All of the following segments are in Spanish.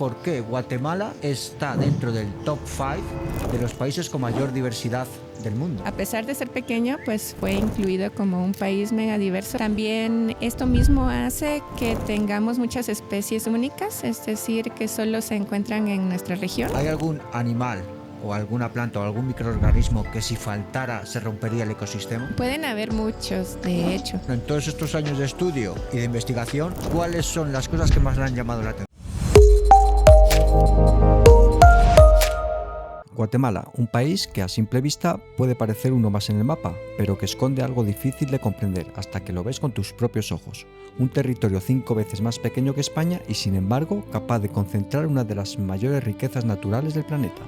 por qué Guatemala está dentro del top 5 de los países con mayor diversidad del mundo. A pesar de ser pequeño, pues fue incluido como un país megadiverso. También esto mismo hace que tengamos muchas especies únicas, es decir, que solo se encuentran en nuestra región. ¿Hay algún animal o alguna planta o algún microorganismo que si faltara se rompería el ecosistema? Pueden haber muchos, de hecho. En todos estos años de estudio y de investigación, ¿cuáles son las cosas que más le han llamado la atención? Guatemala, un país que a simple vista puede parecer uno más en el mapa, pero que esconde algo difícil de comprender hasta que lo ves con tus propios ojos. Un territorio 5 veces más pequeño que España y sin embargo capaz de concentrar una de las mayores riquezas naturales del planeta.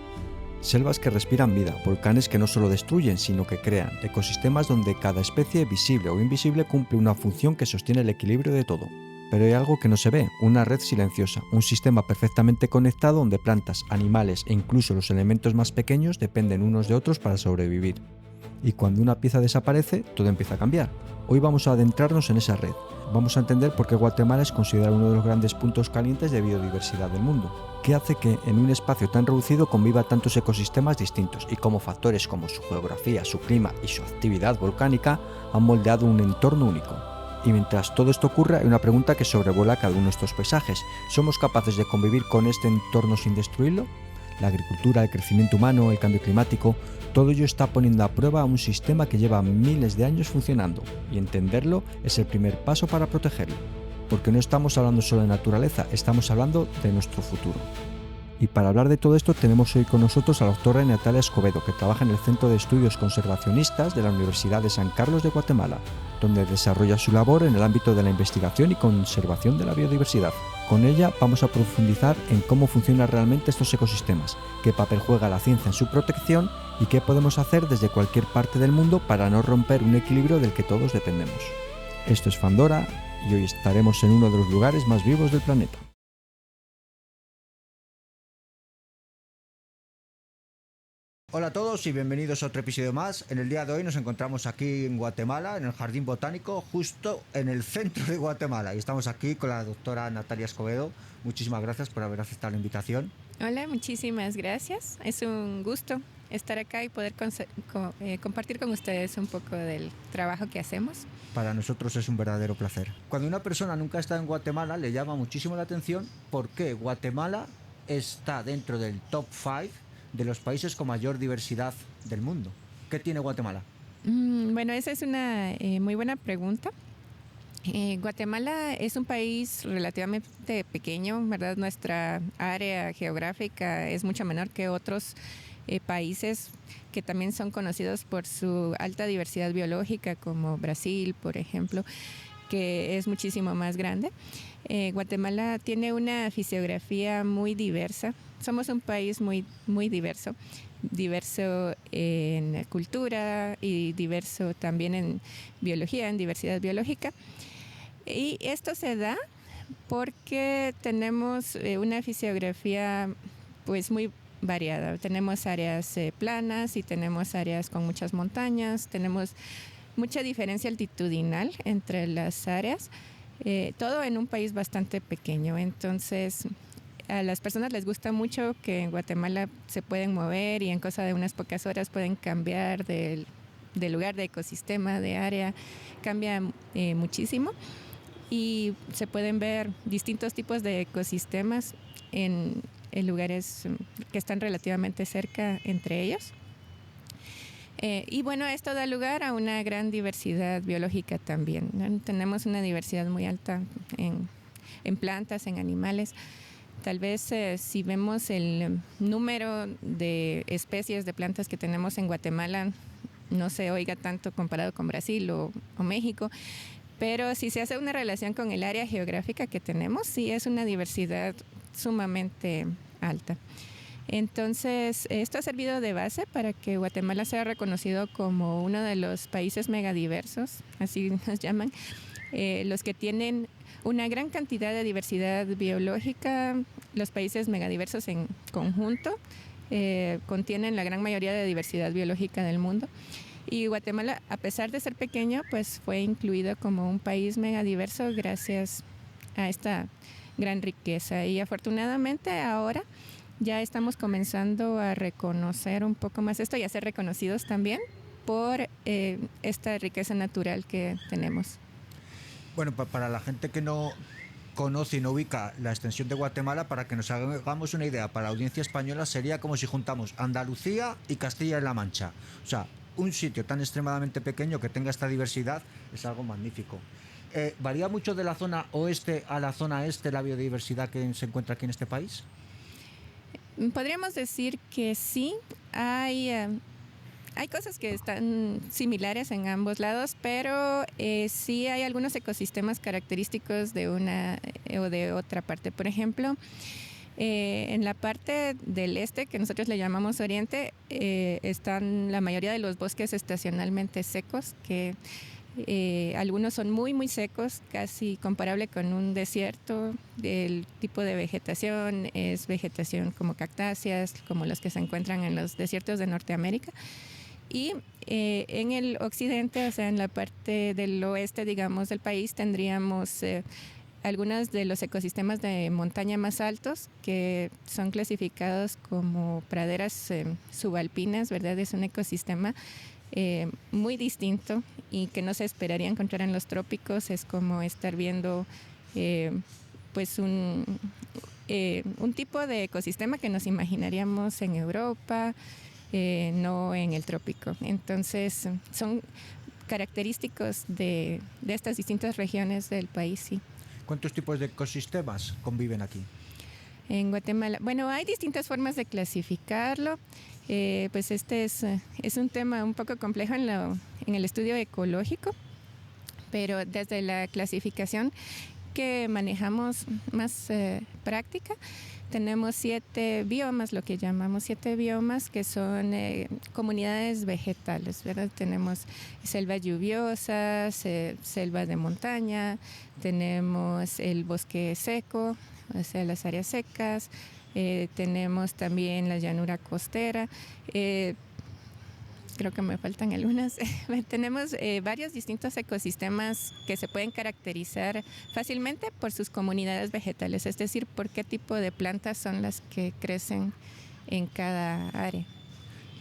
Selvas que respiran vida, volcanes que no solo destruyen, sino que crean, ecosistemas donde cada especie, visible o invisible, cumple una función que sostiene el equilibrio de todo. Pero hay algo que no se ve, una red silenciosa, un sistema perfectamente conectado donde plantas, animales e incluso los elementos más pequeños dependen unos de otros para sobrevivir. Y cuando una pieza desaparece, todo empieza a cambiar. Hoy vamos a adentrarnos en esa red. Vamos a entender por qué Guatemala es considerado uno de los grandes puntos calientes de biodiversidad del mundo. ¿Qué hace que en un espacio tan reducido conviva tantos ecosistemas distintos y cómo factores como su geografía, su clima y su actividad volcánica han moldeado un entorno único? Y mientras todo esto ocurre, hay una pregunta que sobrevuela cada uno de estos paisajes. ¿Somos capaces de convivir con este entorno sin destruirlo? La agricultura, el crecimiento humano, el cambio climático, todo ello está poniendo a prueba un sistema que lleva miles de años funcionando, y entenderlo es el primer paso para protegerlo. Porque no estamos hablando solo de naturaleza, estamos hablando de nuestro futuro. Y para hablar de todo esto tenemos hoy con nosotros a la doctora Natalia Escobedo, que trabaja en el Centro de Estudios Conservacionistas de la Universidad de San Carlos de Guatemala, donde desarrolla su labor en el ámbito de la investigación y conservación de la biodiversidad. Con ella vamos a profundizar en cómo funcionan realmente estos ecosistemas, qué papel juega la ciencia en su protección y qué podemos hacer desde cualquier parte del mundo para no romper un equilibrio del que todos dependemos. Esto es Fandora y hoy estaremos en uno de los lugares más vivos del planeta. Hola a todos y bienvenidos a otro episodio más. En el día de hoy nos encontramos aquí en Guatemala, en el Jardín Botánico, justo en el centro de Guatemala. Y estamos aquí con la doctora Natalia Escobedo. Muchísimas gracias por haber aceptado la invitación. Hola, muchísimas gracias. Es un gusto estar acá y poder compartir con ustedes un poco del trabajo que hacemos. Para nosotros es un verdadero placer. Cuando una persona nunca ha estado en Guatemala, le llama muchísimo la atención por qué Guatemala está dentro del top 5 de los países con mayor diversidad del mundo. ¿Qué tiene Guatemala? Bueno, esa es una muy buena pregunta. Guatemala es un país relativamente pequeño, ¿verdad? Nuestra área geográfica es mucho menor que otros países que también son conocidos por su alta diversidad biológica, como Brasil, por ejemplo, que es muchísimo más grande. Guatemala tiene una fisiografía muy diversa. Somos un país muy diverso en cultura y diverso también en biología, en diversidad biológica. Y esto se da porque tenemos una fisiografía pues muy variada. Tenemos áreas planas y tenemos áreas con muchas montañas, tenemos mucha diferencia altitudinal entre las áreas, todo en un país bastante pequeño. Entonces, a las personas les gusta mucho que en Guatemala se pueden mover y en cosa de unas pocas horas pueden cambiar de lugar, de ecosistema, de área, cambia muchísimo. Y se pueden ver distintos tipos de ecosistemas en lugares que están relativamente cerca entre ellos. Y bueno, esto da lugar a una gran diversidad biológica también, ¿no? Tenemos una diversidad muy alta en plantas, en animales. Tal vez si vemos el número de especies de plantas que tenemos en Guatemala, no se oiga tanto comparado con Brasil o México, pero si se hace una relación con el área geográfica que tenemos, sí es una diversidad sumamente alta. Entonces, esto ha servido de base para que Guatemala sea reconocido como uno de los países megadiversos, así nos llaman, los que tienen una gran cantidad de diversidad biológica. Los países megadiversos en conjunto contienen la gran mayoría de diversidad biológica del mundo. Y Guatemala, a pesar de ser pequeño, pues fue incluido como un país megadiverso gracias a esta gran riqueza. Y afortunadamente ahora ya estamos comenzando a reconocer un poco más esto y a ser reconocidos también por esta riqueza natural que tenemos. Bueno, para la gente que no conoce y no ubica la extensión de Guatemala, para que nos hagamos una idea, para la audiencia española sería como si juntamos Andalucía y Castilla-La Mancha. O sea, un sitio tan extremadamente pequeño que tenga esta diversidad es algo magnífico. ¿Varía mucho de la zona oeste a la zona este la biodiversidad que se encuentra aquí en este país? Podríamos decir que sí, hay cosas que están similares en ambos lados, pero sí hay algunos ecosistemas característicos de una o de otra parte. Por ejemplo, en la parte del este, que nosotros le llamamos oriente, están la mayoría de los bosques estacionalmente secos, que algunos son muy, muy secos, casi comparable con un desierto. El tipo de vegetación es vegetación como cactáceas, como los que se encuentran en los desiertos de Norteamérica. Y en el occidente, o sea, en la parte del oeste, digamos, del país, tendríamos algunos de los ecosistemas de montaña más altos que son clasificados como praderas subalpinas, ¿verdad? Es un ecosistema muy distinto y que no se esperaría encontrar en los trópicos. Es como estar viendo pues un tipo de ecosistema que nos imaginaríamos en Europa, no en el trópico. Entonces son característicos de estas distintas regiones del país, sí. ¿Cuántos tipos de ecosistemas conviven aquí? En Guatemala, bueno, hay distintas formas de clasificarlo. Pues este es un tema un poco complejo en el estudio ecológico, pero desde la clasificación que manejamos más práctica, tenemos 7 biomas, lo que llamamos 7 biomas, que son comunidades vegetales, ¿verdad? Tenemos selvas lluviosas, selva de montaña, tenemos el bosque seco, o sea, las áreas secas, tenemos también la llanura costera, creo que me faltan algunas. Tenemos varios distintos ecosistemas que se pueden caracterizar fácilmente por sus comunidades vegetales, es decir, por qué tipo de plantas son las que crecen en cada área.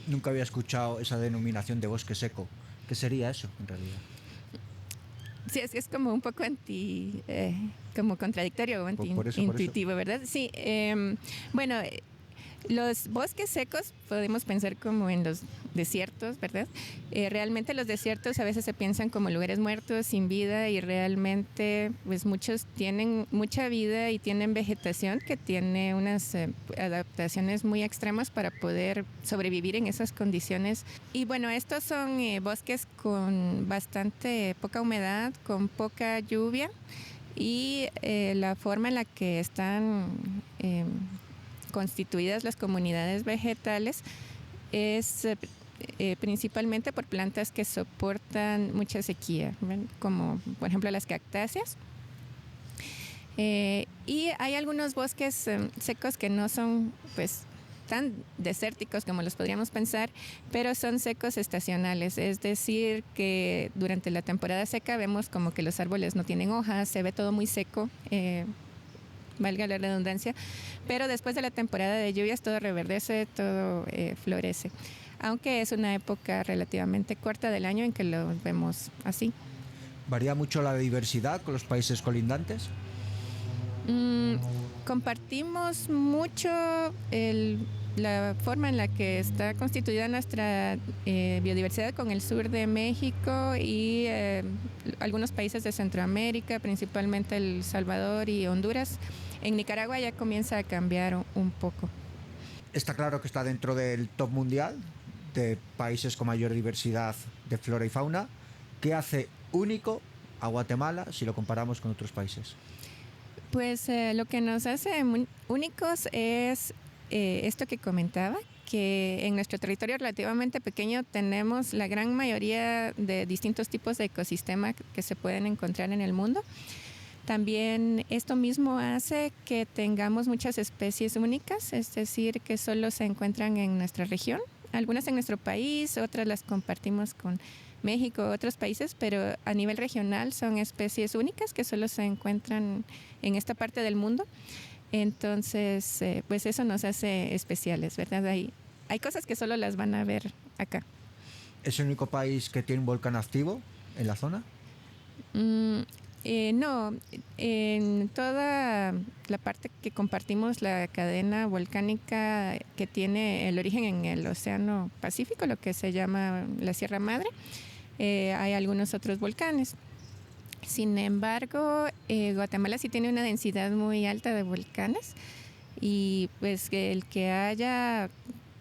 Nunca había escuchado esa denominación de bosque seco. ¿Qué sería eso, en realidad? Sí, es como un poco como contradictorio o intuitivo, ¿verdad? Sí, bueno, los bosques secos podemos pensar como en los desiertos, ¿verdad? Realmente los desiertos a veces se piensan como lugares muertos, sin vida, y realmente pues muchos tienen mucha vida y tienen vegetación que tiene unas adaptaciones muy extremas para poder sobrevivir en esas condiciones. Y bueno, estos son bosques con bastante poca humedad, con poca lluvia, y la forma en la que están constituidas las comunidades vegetales es principalmente por plantas que soportan mucha sequía, ¿ven? Como por ejemplo las cactáceas. Y hay algunos bosques secos que no son pues tan desérticos como los podríamos pensar, pero son secos estacionales, es decir, que durante la temporada seca vemos como que los árboles no tienen hojas, se ve todo muy seco, valga la redundancia, pero después de la temporada de lluvias todo reverdece, todo florece, aunque es una época relativamente corta del año en que lo vemos así. ¿Varía mucho la diversidad con los países colindantes? Compartimos mucho la forma en la que está constituida nuestra biodiversidad con el sur de México y algunos países de Centroamérica, principalmente El Salvador y Honduras. En Nicaragua ya comienza a cambiar un poco. Está claro que está dentro del top mundial de países con mayor diversidad de flora y fauna. ¿Qué hace único a Guatemala si lo comparamos con otros países? Pues lo que nos hace únicos es esto que comentaba, que en nuestro territorio relativamente pequeño tenemos la gran mayoría de distintos tipos de ecosistemas que se pueden encontrar en el mundo. También esto mismo hace que tengamos muchas especies únicas, es decir, que solo se encuentran en nuestra región, algunas en nuestro país, otras las compartimos con México, otros países, pero a nivel regional son especies únicas que solo se encuentran en esta parte del mundo. Entonces, pues eso nos hace especiales, ¿verdad? Hay cosas que solo las van a ver acá. ¿Es el único país que tiene un volcán activo en la zona? No, en toda la parte que compartimos la cadena volcánica que tiene el origen en el Océano Pacífico, lo que se llama la Sierra Madre, hay algunos otros volcanes. Sin embargo, Guatemala sí tiene una densidad muy alta de volcanes y pues el que haya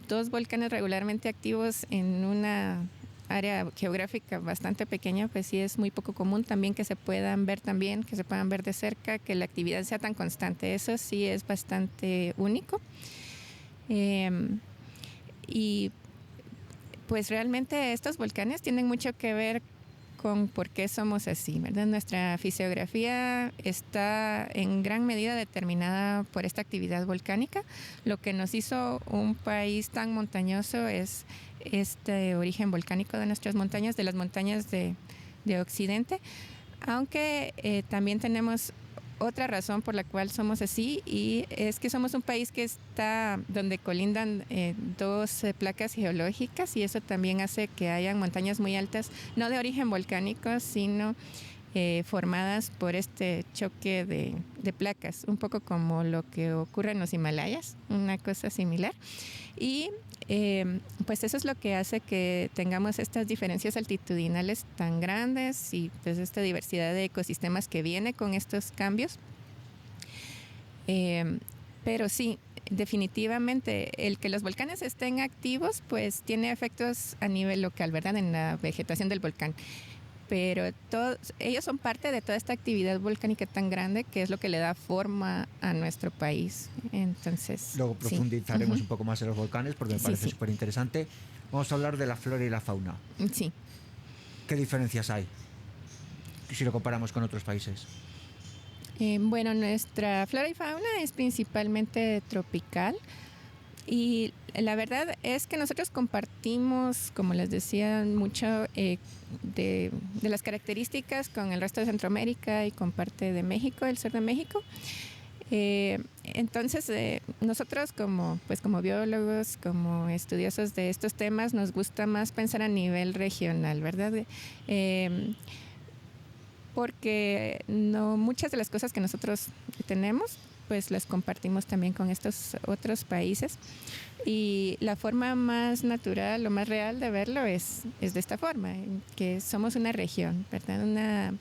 2 volcanes regularmente activos en una área geográfica bastante pequeña, pues sí es muy poco común también que se puedan ver también, que se puedan ver de cerca, que la actividad sea tan constante. Eso sí es bastante único. Y pues realmente estos volcanes tienen mucho que ver con por qué somos así, ¿verdad? Nuestra fisiografía está en gran medida determinada por esta actividad volcánica. Lo que nos hizo un país tan montañoso es este origen volcánico de nuestras montañas, de las montañas de Occidente, aunque también tenemos otra razón por la cual somos así, y es que somos un país que está donde colindan 2 placas geológicas, y eso también hace que hayan montañas muy altas, no de origen volcánico, sino formadas por este choque de placas, un poco como lo que ocurre en los Himalayas, una cosa similar. Y pues eso es lo que hace que tengamos estas diferencias altitudinales tan grandes y pues esta diversidad de ecosistemas que viene con estos cambios. Pero sí, definitivamente el que los volcanes estén activos pues tiene efectos a nivel local, ¿verdad? En la vegetación del volcán. Pero ellos son parte de toda esta actividad volcánica tan grande que es lo que le da forma a nuestro país. Entonces, luego profundizaremos sí. un poco más en los volcanes porque me parece súper interesante. Vamos a hablar de la flora y la fauna. Sí. ¿Qué diferencias hay si lo comparamos con otros países? Bueno, nuestra flora y fauna es principalmente tropical. Y la verdad es que nosotros compartimos, como les decía, mucho de las características con el resto de Centroamérica y con parte de México, el sur de México. Entonces, nosotros como biólogos, como estudiosos de estos temas, nos gusta más pensar a nivel regional, ¿verdad? Porque muchas de las cosas que nosotros tenemos pues las compartimos también con estos otros países, y la forma más natural o más real de verlo es de esta forma, que somos una región, ¿verdad? Una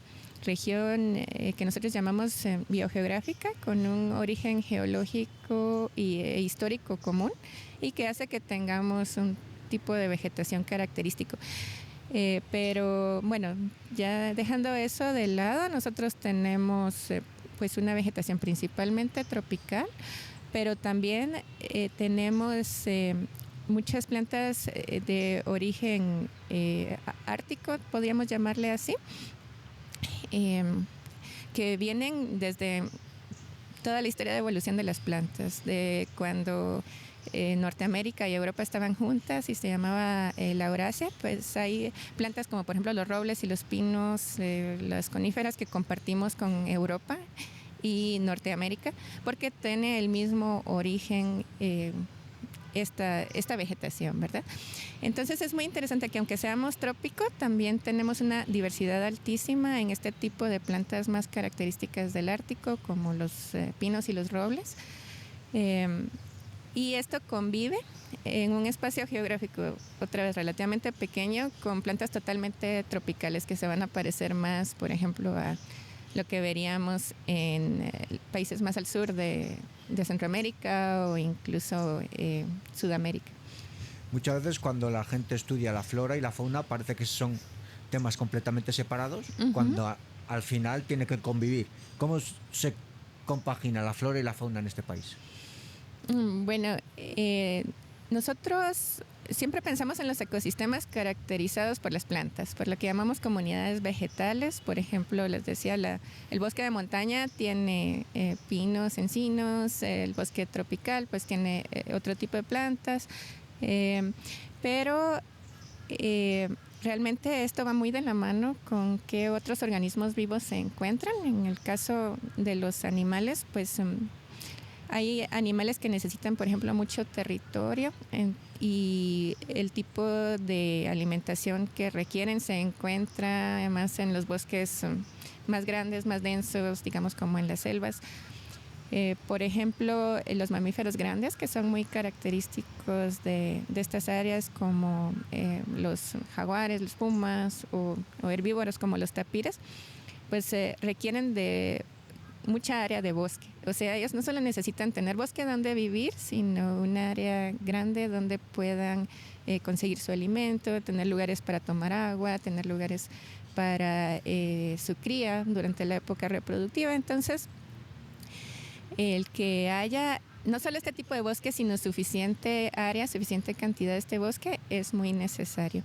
región que nosotros llamamos biogeográfica, con un origen geológico e histórico común, y que hace que tengamos un tipo de vegetación característico. Pero bueno, ya dejando eso de lado, nosotros tenemos pues una vegetación principalmente tropical, pero también tenemos muchas plantas de origen ártico, podríamos llamarle así, que vienen desde toda la historia de evolución de las plantas, de cuando Norteamérica y Europa estaban juntas y se llamaba la Eurasia. Pues hay plantas como por ejemplo los robles y los pinos, las coníferas que compartimos con Europa y Norteamérica, porque tiene el mismo origen esta vegetación, ¿verdad? Entonces es muy interesante que aunque seamos trópico, también tenemos una diversidad altísima en este tipo de plantas más características del Ártico, como los pinos y los robles. Y esto convive en un espacio geográfico, otra vez relativamente pequeño, con plantas totalmente tropicales que se van a parecer más, por ejemplo, a lo que veríamos en países más al sur de Centroamérica o incluso Sudamérica. Muchas veces cuando la gente estudia la flora y la fauna parece que son temas completamente separados, cuando al final tiene que convivir. ¿Cómo se compagina la flora y la fauna en este país? Bueno, nosotros siempre pensamos en los ecosistemas caracterizados por las plantas, por lo que llamamos comunidades vegetales. Por ejemplo, les decía, el bosque de montaña tiene pinos, encinos, el bosque tropical pues tiene otro tipo de plantas, pero realmente esto va muy de la mano con qué otros organismos vivos se encuentran. En el caso de los animales, pues hay animales que necesitan, por ejemplo, mucho territorio y el tipo de alimentación que requieren se encuentra más en los bosques más grandes, más densos, digamos como en las selvas. Por ejemplo, los mamíferos grandes, que son muy característicos de estas áreas, como los jaguares, los pumas o herbívoros como los tapires, pues requieren de mucha área de bosque. O sea, ellos no solo necesitan tener bosque donde vivir, sino un área grande donde puedan conseguir su alimento, tener lugares para tomar agua, tener lugares para su cría durante la época reproductiva. Entonces, el que haya no solo este tipo de bosque, sino suficiente área, suficiente cantidad de este bosque es muy necesario.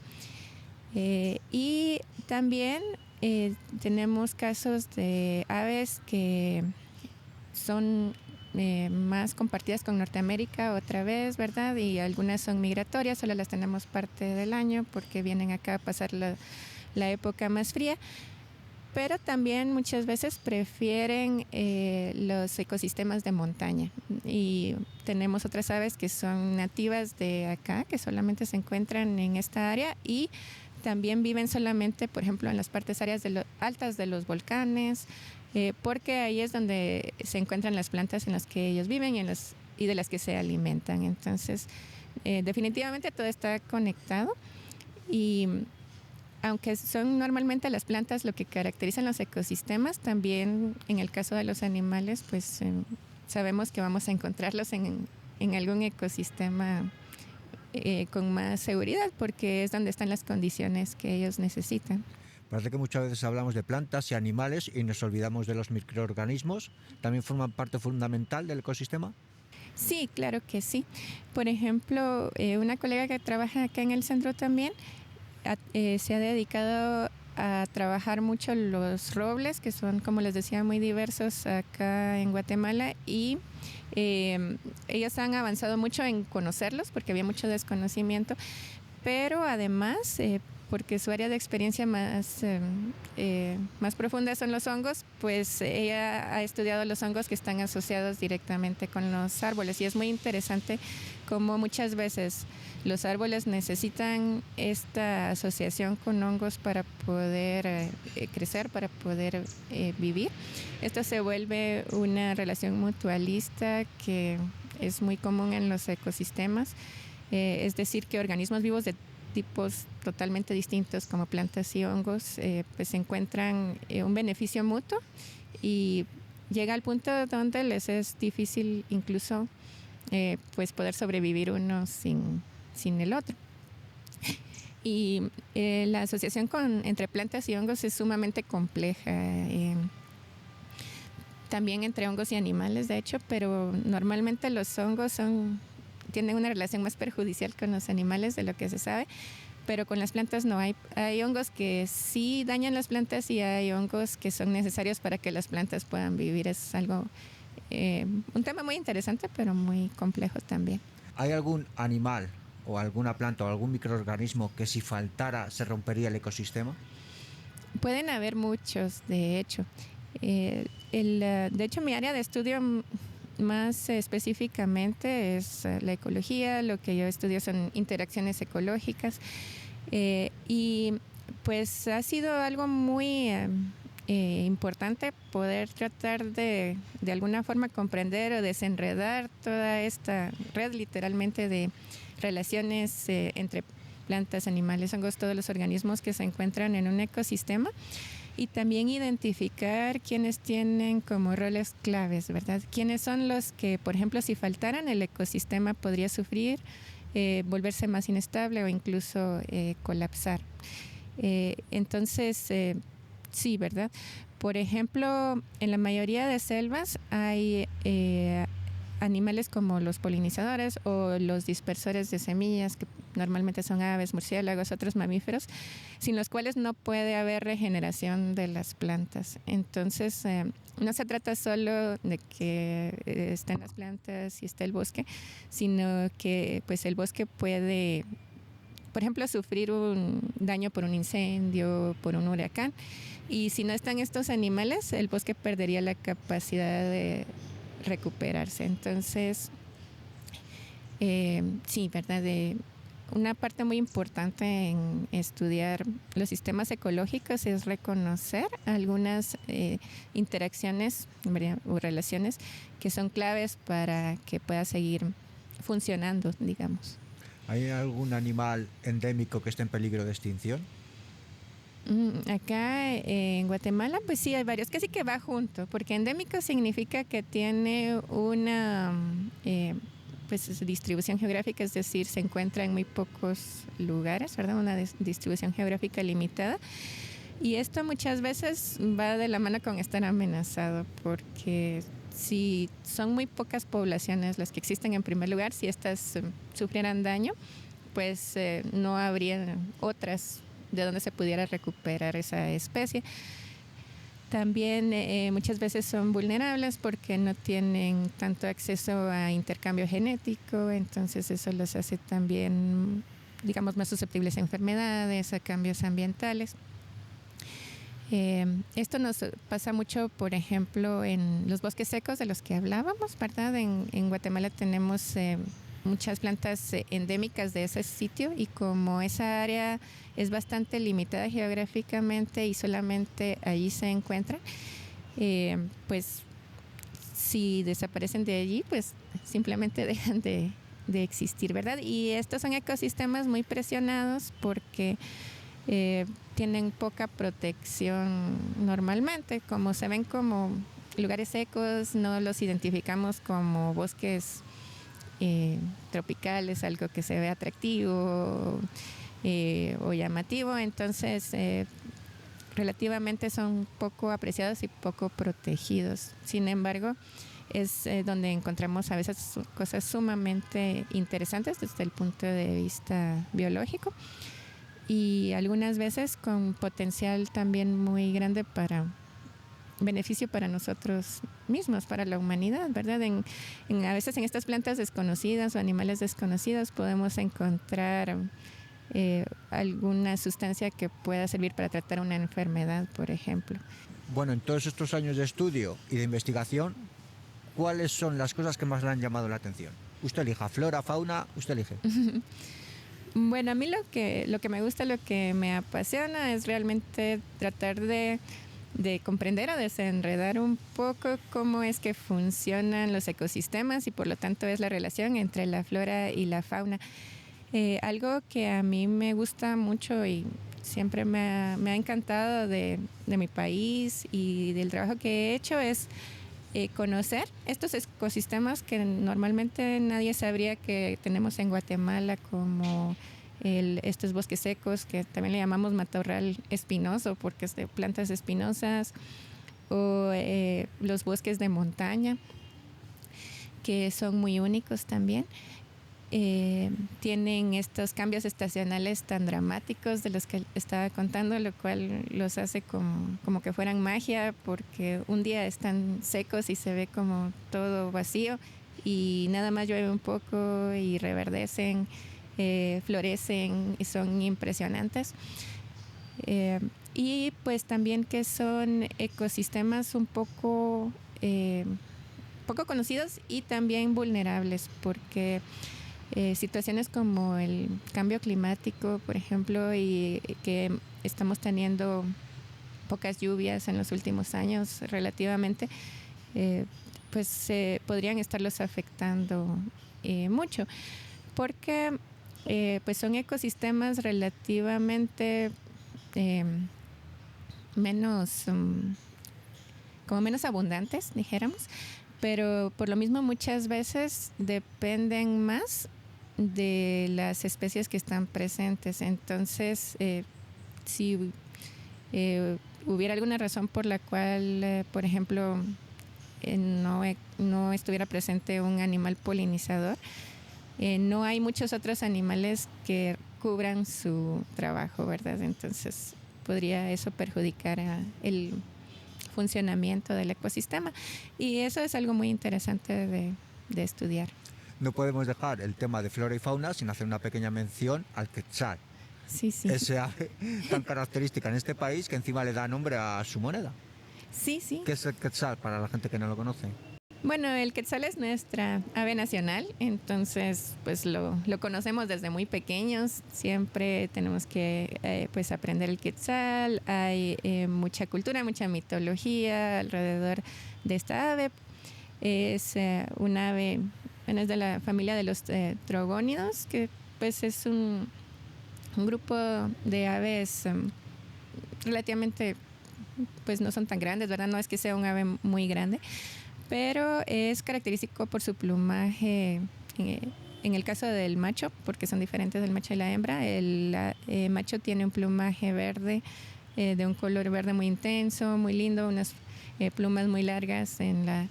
Y también tenemos casos de aves que son más compartidas con Norteamérica otra vez, ¿verdad? Y algunas son migratorias, solo las tenemos parte del año porque vienen acá a pasar la época más fría. Pero también muchas veces prefieren los ecosistemas de montaña. Y tenemos otras aves que son nativas de acá, que solamente se encuentran en esta área y también viven solamente, por ejemplo, en las partes áreas altas de los volcanes, porque ahí es donde se encuentran las plantas en las que ellos viven y de las que se alimentan. Entonces, definitivamente todo está conectado y aunque son normalmente las plantas lo que caracterizan los ecosistemas, también en el caso de los animales, pues sabemos que vamos a encontrarlos en algún ecosistema con más seguridad, porque es donde están las condiciones que ellos necesitan. Parece que muchas veces hablamos de plantas y animales y nos olvidamos de los microorganismos. ¿También forman parte fundamental del ecosistema? Sí, claro que sí. Por ejemplo, una colega que trabaja acá en el centro también se ha dedicado a trabajar mucho los robles, que son, como les decía, muy diversos acá en Guatemala, y ellos han avanzado mucho en conocerlos porque había mucho desconocimiento, pero además, porque su área de experiencia más profunda son los hongos, pues ella ha estudiado los hongos que están asociados directamente con los árboles, y es muy interesante cómo muchas veces los árboles necesitan esta asociación con hongos para poder crecer, para poder vivir. Esto se vuelve una relación mutualista que es muy común en los ecosistemas, es decir, que organismos vivos de tipos totalmente distintos como plantas y hongos pues encuentran un beneficio mutuo y llega al punto donde les es difícil incluso pues poder sobrevivir uno sin el otro. Y la asociación entre plantas y hongos es sumamente compleja, también entre hongos y animales, de hecho, pero normalmente los hongos tienen una relación más perjudicial con los animales de lo que se sabe, pero con las plantas no. Hay hongos que sí dañan las plantas y hay hongos que son necesarios para que las plantas puedan vivir. Es algo, un tema muy interesante, pero muy complejo también. ¿Hay algún animal o alguna planta o algún microorganismo que si faltara se rompería el ecosistema? Pueden haber muchos, de hecho. De hecho, mi área de estudio más específicamente es la ecología. Lo que yo estudio son interacciones ecológicas y pues ha sido algo muy importante poder tratar de alguna forma comprender o desenredar toda esta red literalmente de relaciones entre plantas, animales, hongos, todos los organismos que se encuentran en un ecosistema, y también identificar quiénes tienen como roles claves, ¿verdad? Quiénes son los que, por ejemplo, si faltaran el ecosistema podría sufrir, volverse más inestable o incluso colapsar. Entonces, sí, ¿verdad? Por ejemplo, en la mayoría de selvas hay animales como los polinizadores o los dispersores de semillas, que normalmente son aves, murciélagos, otros mamíferos, sin los cuales no puede haber regeneración de las plantas. Entonces, no se trata solo de que estén las plantas y esté el bosque, sino que pues el bosque puede por ejemplo, sufrir un daño por un incendio, por un huracán. Y si no están estos animales, el bosque perdería la capacidad de recuperarse. Entonces, sí, ¿verdad? Una parte muy importante en estudiar los sistemas ecológicos es reconocer algunas interacciones o relaciones que son claves para que pueda seguir funcionando, digamos. ¿Hay algún animal endémico que esté en peligro de extinción? Acá en Guatemala, pues sí, hay varios, casi que va junto, porque endémico significa que tiene una pues distribución geográfica, es decir, se encuentra en muy pocos lugares, ¿verdad? Una distribución geográfica limitada. Y esto muchas veces va de la mano con estar amenazado, porque si son muy pocas poblaciones las que existen en primer lugar, si estas sufrieran daño, pues no habría otras de donde se pudiera recuperar esa especie. También muchas veces son vulnerables porque no tienen tanto acceso a intercambio genético, entonces eso los hace también, digamos, más susceptibles a enfermedades, a cambios ambientales. Esto nos pasa mucho, por ejemplo, en los bosques secos de los que hablábamos, ¿verdad? En Guatemala tenemos muchas plantas endémicas de ese sitio y como esa área es bastante limitada geográficamente y solamente allí se encuentra, pues si desaparecen de allí, pues simplemente dejan de existir, ¿verdad? Y estos son ecosistemas muy presionados porque tienen poca protección normalmente, como se ven como lugares secos, no los identificamos como bosques tropicales, algo que se ve atractivo o llamativo, entonces relativamente son poco apreciados y poco protegidos. Sin embargo, es donde encontramos a veces cosas sumamente interesantes desde el punto de vista biológico y algunas veces con potencial también muy grande para beneficio para nosotros mismos, para la humanidad, ¿verdad? A veces en estas plantas desconocidas o animales desconocidos podemos encontrar alguna sustancia que pueda servir para tratar una enfermedad, por ejemplo. Bueno, en todos estos años de estudio y de investigación, ¿cuáles son las cosas que más le han llamado la atención? Usted elija, flora, fauna, usted elige. Bueno, a mí lo que me gusta, lo que me apasiona es realmente tratar de comprender o desenredar un poco cómo es que funcionan los ecosistemas y por lo tanto es la relación entre la flora y la fauna. Algo que a mí me gusta mucho y siempre me ha encantado de mi país y del trabajo que he hecho es conocer estos ecosistemas que normalmente nadie sabría que tenemos en Guatemala, como estos bosques secos que también le llamamos matorral espinoso porque es de plantas espinosas, o los bosques de montaña que son muy únicos también. Tienen estos cambios estacionales tan dramáticos de los que estaba contando, lo cual los hace como que fueran magia, porque un día están secos y se ve como todo vacío y nada más llueve un poco y reverdecen, florecen y son impresionantes. Y pues también que son ecosistemas un poco conocidos y también vulnerables, porque situaciones como el cambio climático, por ejemplo, y que estamos teniendo pocas lluvias en los últimos años relativamente, pues podrían estarlos afectando mucho, porque pues son ecosistemas relativamente menos como menos abundantes, dijéramos, pero por lo mismo muchas veces dependen más de las especies que están presentes. Entonces, si hubiera alguna razón por la cual, por ejemplo, no estuviera presente un animal polinizador, no hay muchos otros animales que cubran su trabajo, ¿verdad? Entonces, podría eso perjudicar el funcionamiento del ecosistema. Y eso es algo muy interesante de estudiar. no podemos dejar el tema de flora y fauna sin hacer una pequeña mención al quetzal. Sí, sí. Ese ave tan característica en este país que encima le da nombre a su moneda. Sí, sí. ¿Qué es el quetzal para la gente que no lo conoce? Bueno, el quetzal es nuestra ave nacional, entonces pues lo conocemos desde muy pequeños. Siempre tenemos que pues aprender el quetzal. Hay mucha cultura, mucha mitología alrededor de esta ave. Es un ave, bueno, es de la familia de los trogónidos, que pues es un grupo de aves relativamente, pues no son tan grandes, ¿verdad? No es que sea un ave muy grande, pero es característico por su plumaje. En el caso del macho, porque son diferentes del macho y la hembra, el macho tiene un plumaje verde, de un color verde muy intenso, muy lindo, unas plumas muy largas en la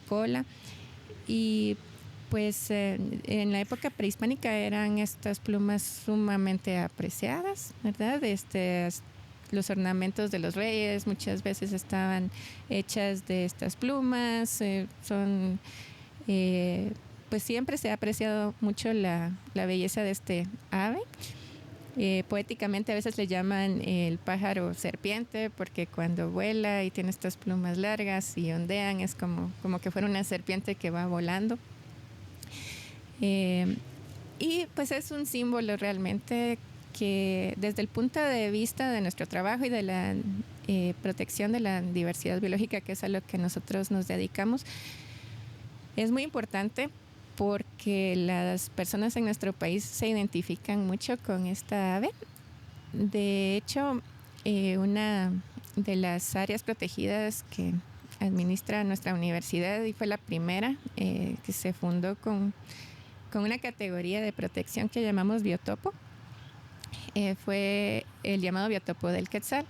cola. Y pues en la época prehispánica eran estas plumas sumamente apreciadas, ¿verdad? Los ornamentos de los reyes muchas veces estaban hechas de estas plumas. Pues siempre se ha apreciado mucho la belleza de este ave. Poéticamente a veces le llaman el pájaro serpiente, porque cuando vuela y tiene estas plumas largas y ondean es como que fuera una serpiente que va volando. Y pues es un símbolo realmente que desde el punto de vista de nuestro trabajo y de la protección de la diversidad biológica, que es a lo que nosotros nos dedicamos, es muy importante, porque las personas en nuestro país se identifican mucho con esta ave. De hecho, una de las áreas protegidas que administra nuestra universidad, y fue la primera que se fundó con una categoría de protección que llamamos biotopo, fue el llamado biotopo del quetzal.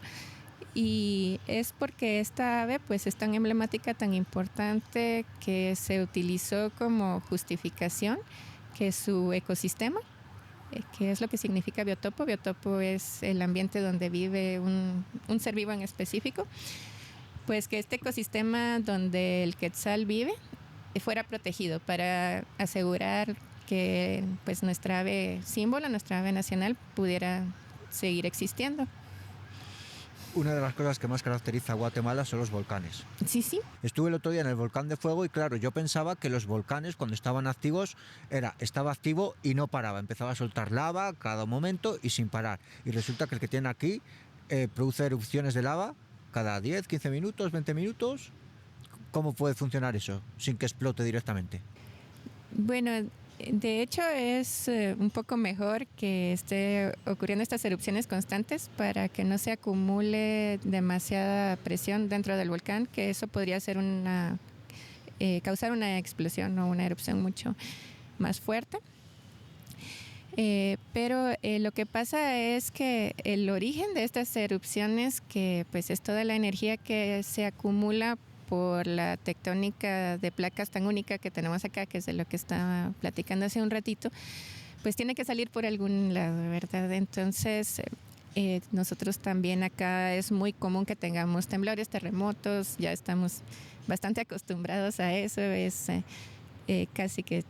Y es porque esta ave pues es tan emblemática, tan importante, que se utilizó como justificación que su ecosistema, que es lo que significa biotopo. Biotopo es el ambiente donde vive un ser vivo en específico. Pues que este ecosistema donde el quetzal vive fuera protegido, para asegurar que pues nuestra ave símbolo, nuestra ave nacional, pudiera seguir existiendo. Una de las cosas que más caracteriza a Guatemala son los volcanes. Sí, sí. Estuve el otro día en el Volcán de Fuego y claro, yo pensaba que los volcanes cuando estaban activos estaba activo y no paraba, empezaba a soltar lava cada momento y sin parar. Y resulta que el que tiene aquí produce erupciones de lava cada 10, 15 minutos, 20 minutos. ¿Cómo puede funcionar eso sin que explote directamente? Bueno, de hecho es un poco mejor que esté ocurriendo estas erupciones constantes, para que no se acumule demasiada presión dentro del volcán, que eso podría ser causar una explosión o una erupción mucho más fuerte. Pero lo que pasa es que el origen de estas erupciones, que pues es toda la energía que se acumula por la tectónica de placas tan única que tenemos acá, que es de lo que estaba platicando hace un ratito, pues tiene que salir por algún lado, ¿verdad? Entonces, nosotros también acá es muy común que tengamos temblores, terremotos, ya estamos bastante acostumbrados a eso, es casi que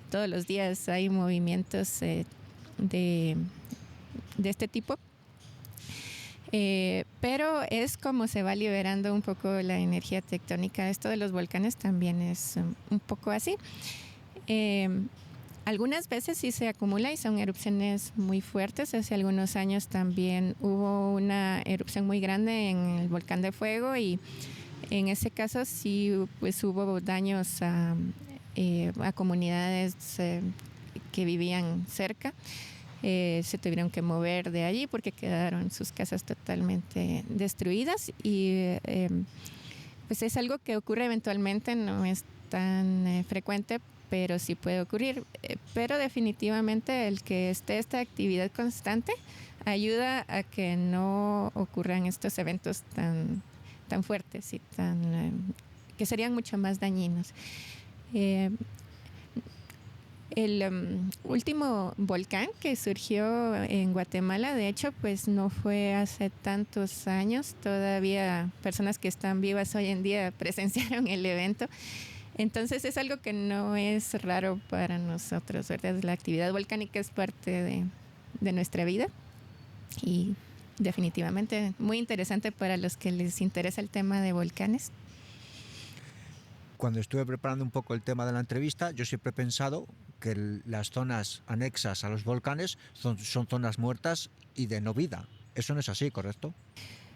todos los días hay movimientos de este tipo. Pero es como se va liberando un poco la energía tectónica. Esto de los volcanes también es un poco así. Algunas veces sí se acumula y son erupciones muy fuertes. Hace algunos años también hubo una erupción muy grande en el Volcán de Fuego, y en ese caso sí pues hubo daños a comunidades que vivían cerca. Se tuvieron que mover de allí porque quedaron sus casas totalmente destruidas, y pues es algo que ocurre eventualmente, no es tan frecuente, pero sí puede ocurrir. Pero definitivamente el que esté esta actividad constante ayuda a que no ocurran estos eventos tan fuertes y que serían mucho más dañinos. El último volcán que surgió en Guatemala, de hecho, pues no fue hace tantos años. Todavía personas que están vivas hoy en día presenciaron el evento. Entonces es algo que no es raro para nosotros, ¿verdad? La actividad volcánica es parte de nuestra vida y definitivamente muy interesante para los que les interesa el tema de volcanes. Cuando estuve preparando un poco el tema de la entrevista, yo siempre he pensado que las zonas anexas a los volcanes son zonas muertas y de no vida. Eso no es así, ¿correcto?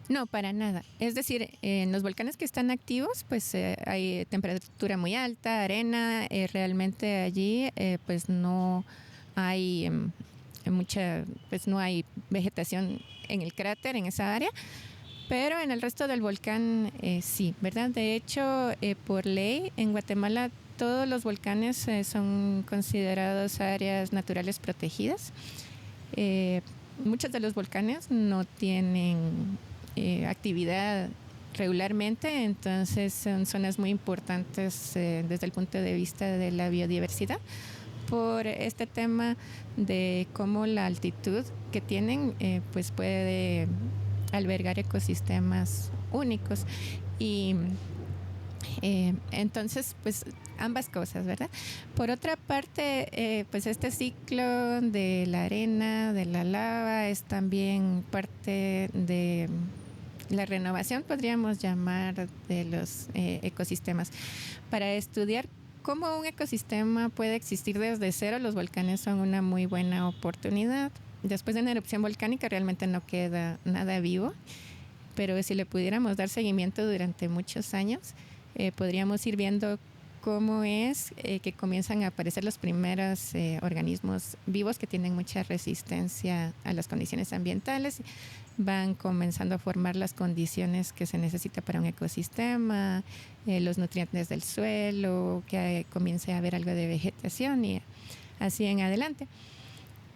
No, para nada. Es decir, en los volcanes que están activos, pues hay temperatura muy alta, arena, realmente allí pues no hay pues no hay vegetación en el cráter, en esa área, pero en el resto del volcán sí, ¿verdad? De hecho, por ley, en Guatemala todos los volcanes son considerados áreas naturales protegidas. Muchos de los volcanes no tienen actividad regularmente, entonces son zonas muy importantes desde el punto de vista de la biodiversidad por este tema de cómo la altitud que tienen pues puede albergar ecosistemas únicos y entonces pues ambas cosas, ¿verdad? Por otra parte, pues este ciclo de la arena, de la lava, es también parte de la renovación, podríamos llamar, de los ecosistemas. Para estudiar cómo un ecosistema puede existir desde cero, los volcanes son una muy buena oportunidad. Después de una erupción volcánica realmente no queda nada vivo, pero si le pudiéramos dar seguimiento durante muchos años, podríamos ir viendo cómo es que comienzan a aparecer los primeros organismos vivos que tienen mucha resistencia a las condiciones ambientales. Van comenzando a formar las condiciones que se necesita para un ecosistema, los nutrientes del suelo, que comience a haber algo de vegetación y así en adelante.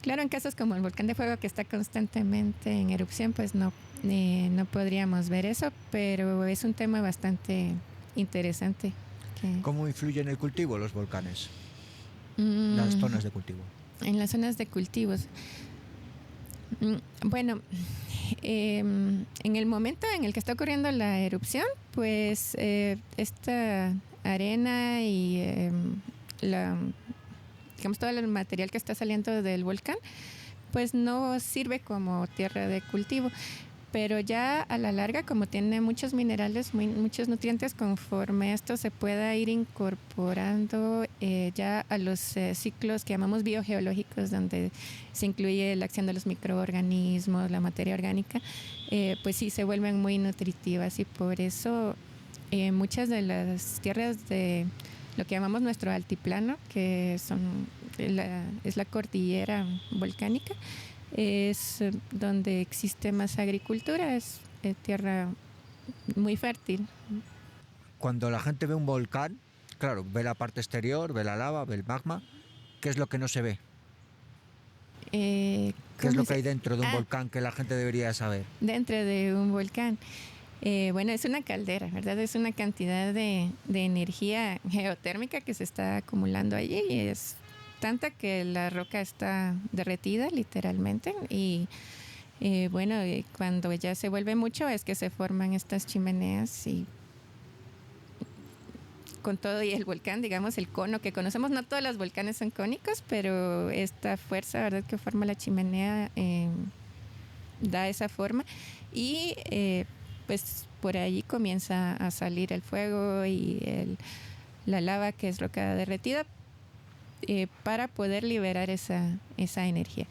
Claro, en casos como el volcán de fuego que está constantemente en erupción, pues no podríamos ver eso, pero es un tema bastante interesante. ¿Cómo influyen en el cultivo los volcanes? Las zonas de cultivo. En las zonas de cultivos. Bueno, en el momento en el que está ocurriendo la erupción, pues esta arena y digamos todo el material que está saliendo del volcán, pues no sirve como tierra de cultivo. Pero ya a la larga, como tiene muchos minerales, muchos nutrientes, conforme esto se pueda ir incorporando ya a los ciclos que llamamos biogeológicos, donde se incluye la acción de los microorganismos, la materia orgánica, pues sí se vuelven muy nutritivas y por eso muchas de las tierras de lo que llamamos nuestro altiplano, que es la cordillera volcánica, es donde existe más agricultura, es tierra muy fértil. Cuando la gente ve un volcán, claro, ve la parte exterior, ve la lava, ve el magma, ¿qué es lo que no se ve? ¿Qué es lo que hay dentro de un volcán que la gente debería saber? Dentro de un volcán. Bueno, es una caldera, ¿verdad? Es una cantidad de energía geotérmica que se está acumulando allí y es tanta que la roca está derretida literalmente y bueno, cuando ya se vuelve mucho es que se forman estas chimeneas y con todo y el volcán, digamos, el cono que conocemos, no todos los volcanes son cónicos, pero esta fuerza, ¿verdad?, que forma la chimenea da esa forma y pues por allí comienza a salir el fuego y la lava, que es roca derretida, para poder liberar esa energía.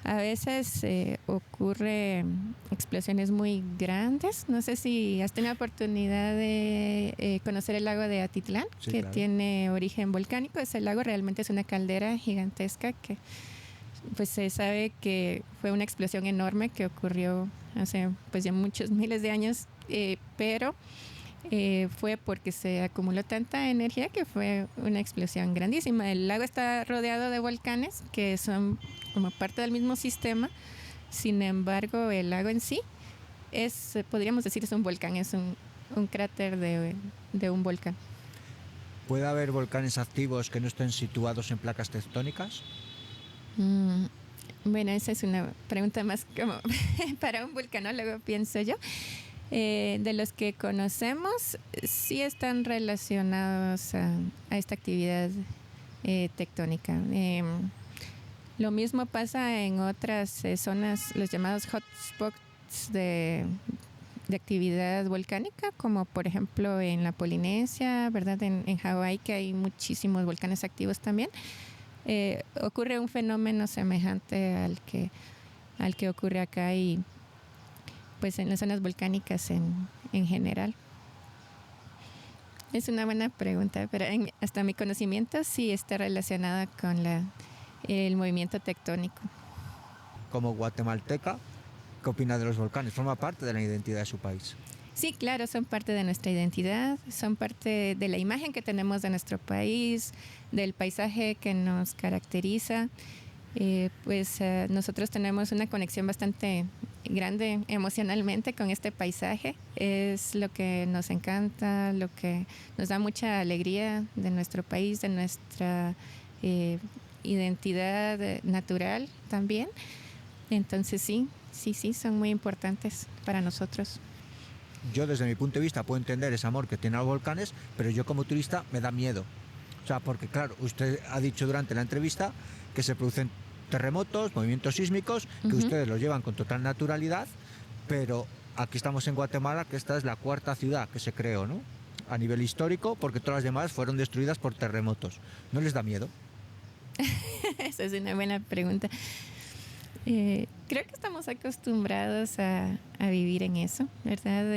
A veces ocurre explosiones muy grandes. No sé si has tenido oportunidad de conocer el lago de Atitlán, sí, que claro, tiene origen volcánico. Ese lago realmente es una caldera gigantesca que pues se sabe que fue una explosión enorme que ocurrió hace pues ya muchos miles de años, pero fue porque se acumuló tanta energía que fue una explosión grandísima. El lago está rodeado de volcanes que son como parte del mismo sistema. Sin embargo, el lago en sí podríamos decir, es un volcán, es un cráter de un volcán. ¿Puede haber volcanes activos que no estén situados en placas tectónicas? Bueno, esa es una pregunta más como para un vulcanólogo, pienso yo. De los que conocemos, sí están relacionados a esta actividad tectónica. Lo mismo pasa en otras zonas, los llamados hotspots de actividad volcánica, como por ejemplo en la Polinesia, ¿verdad? En Hawái, que hay muchísimos volcanes activos también. Ocurre un fenómeno semejante al que ocurre acá y pues en las zonas volcánicas en general. Es una buena pregunta, pero hasta mi conocimiento sí está relacionada con el movimiento tectónico. Como guatemalteca, ¿qué opina de los volcanes? ¿Forma parte de la identidad de su país? Sí, claro, son parte de nuestra identidad, son parte de la imagen que tenemos de nuestro país, del paisaje que nos caracteriza. Nosotros tenemos una conexión bastante grande emocionalmente con este paisaje. Es lo que nos encanta, lo que nos da mucha alegría de nuestro país, de nuestra identidad natural también. Entonces sí, son muy importantes para nosotros. Yo desde mi punto de vista puedo entender ese amor que tiene a los volcanes, pero yo como turista me da miedo. O sea, porque claro, usted ha dicho durante la entrevista que se producen terremotos, movimientos sísmicos, que ustedes los llevan con total naturalidad, pero aquí estamos en Guatemala, que esta es la cuarta ciudad que se creó, ¿no? A nivel histórico, porque todas las demás fueron destruidas por terremotos. ¿No les da miedo? Esa es una buena pregunta. Creo que estamos acostumbrados a vivir en eso, ¿verdad?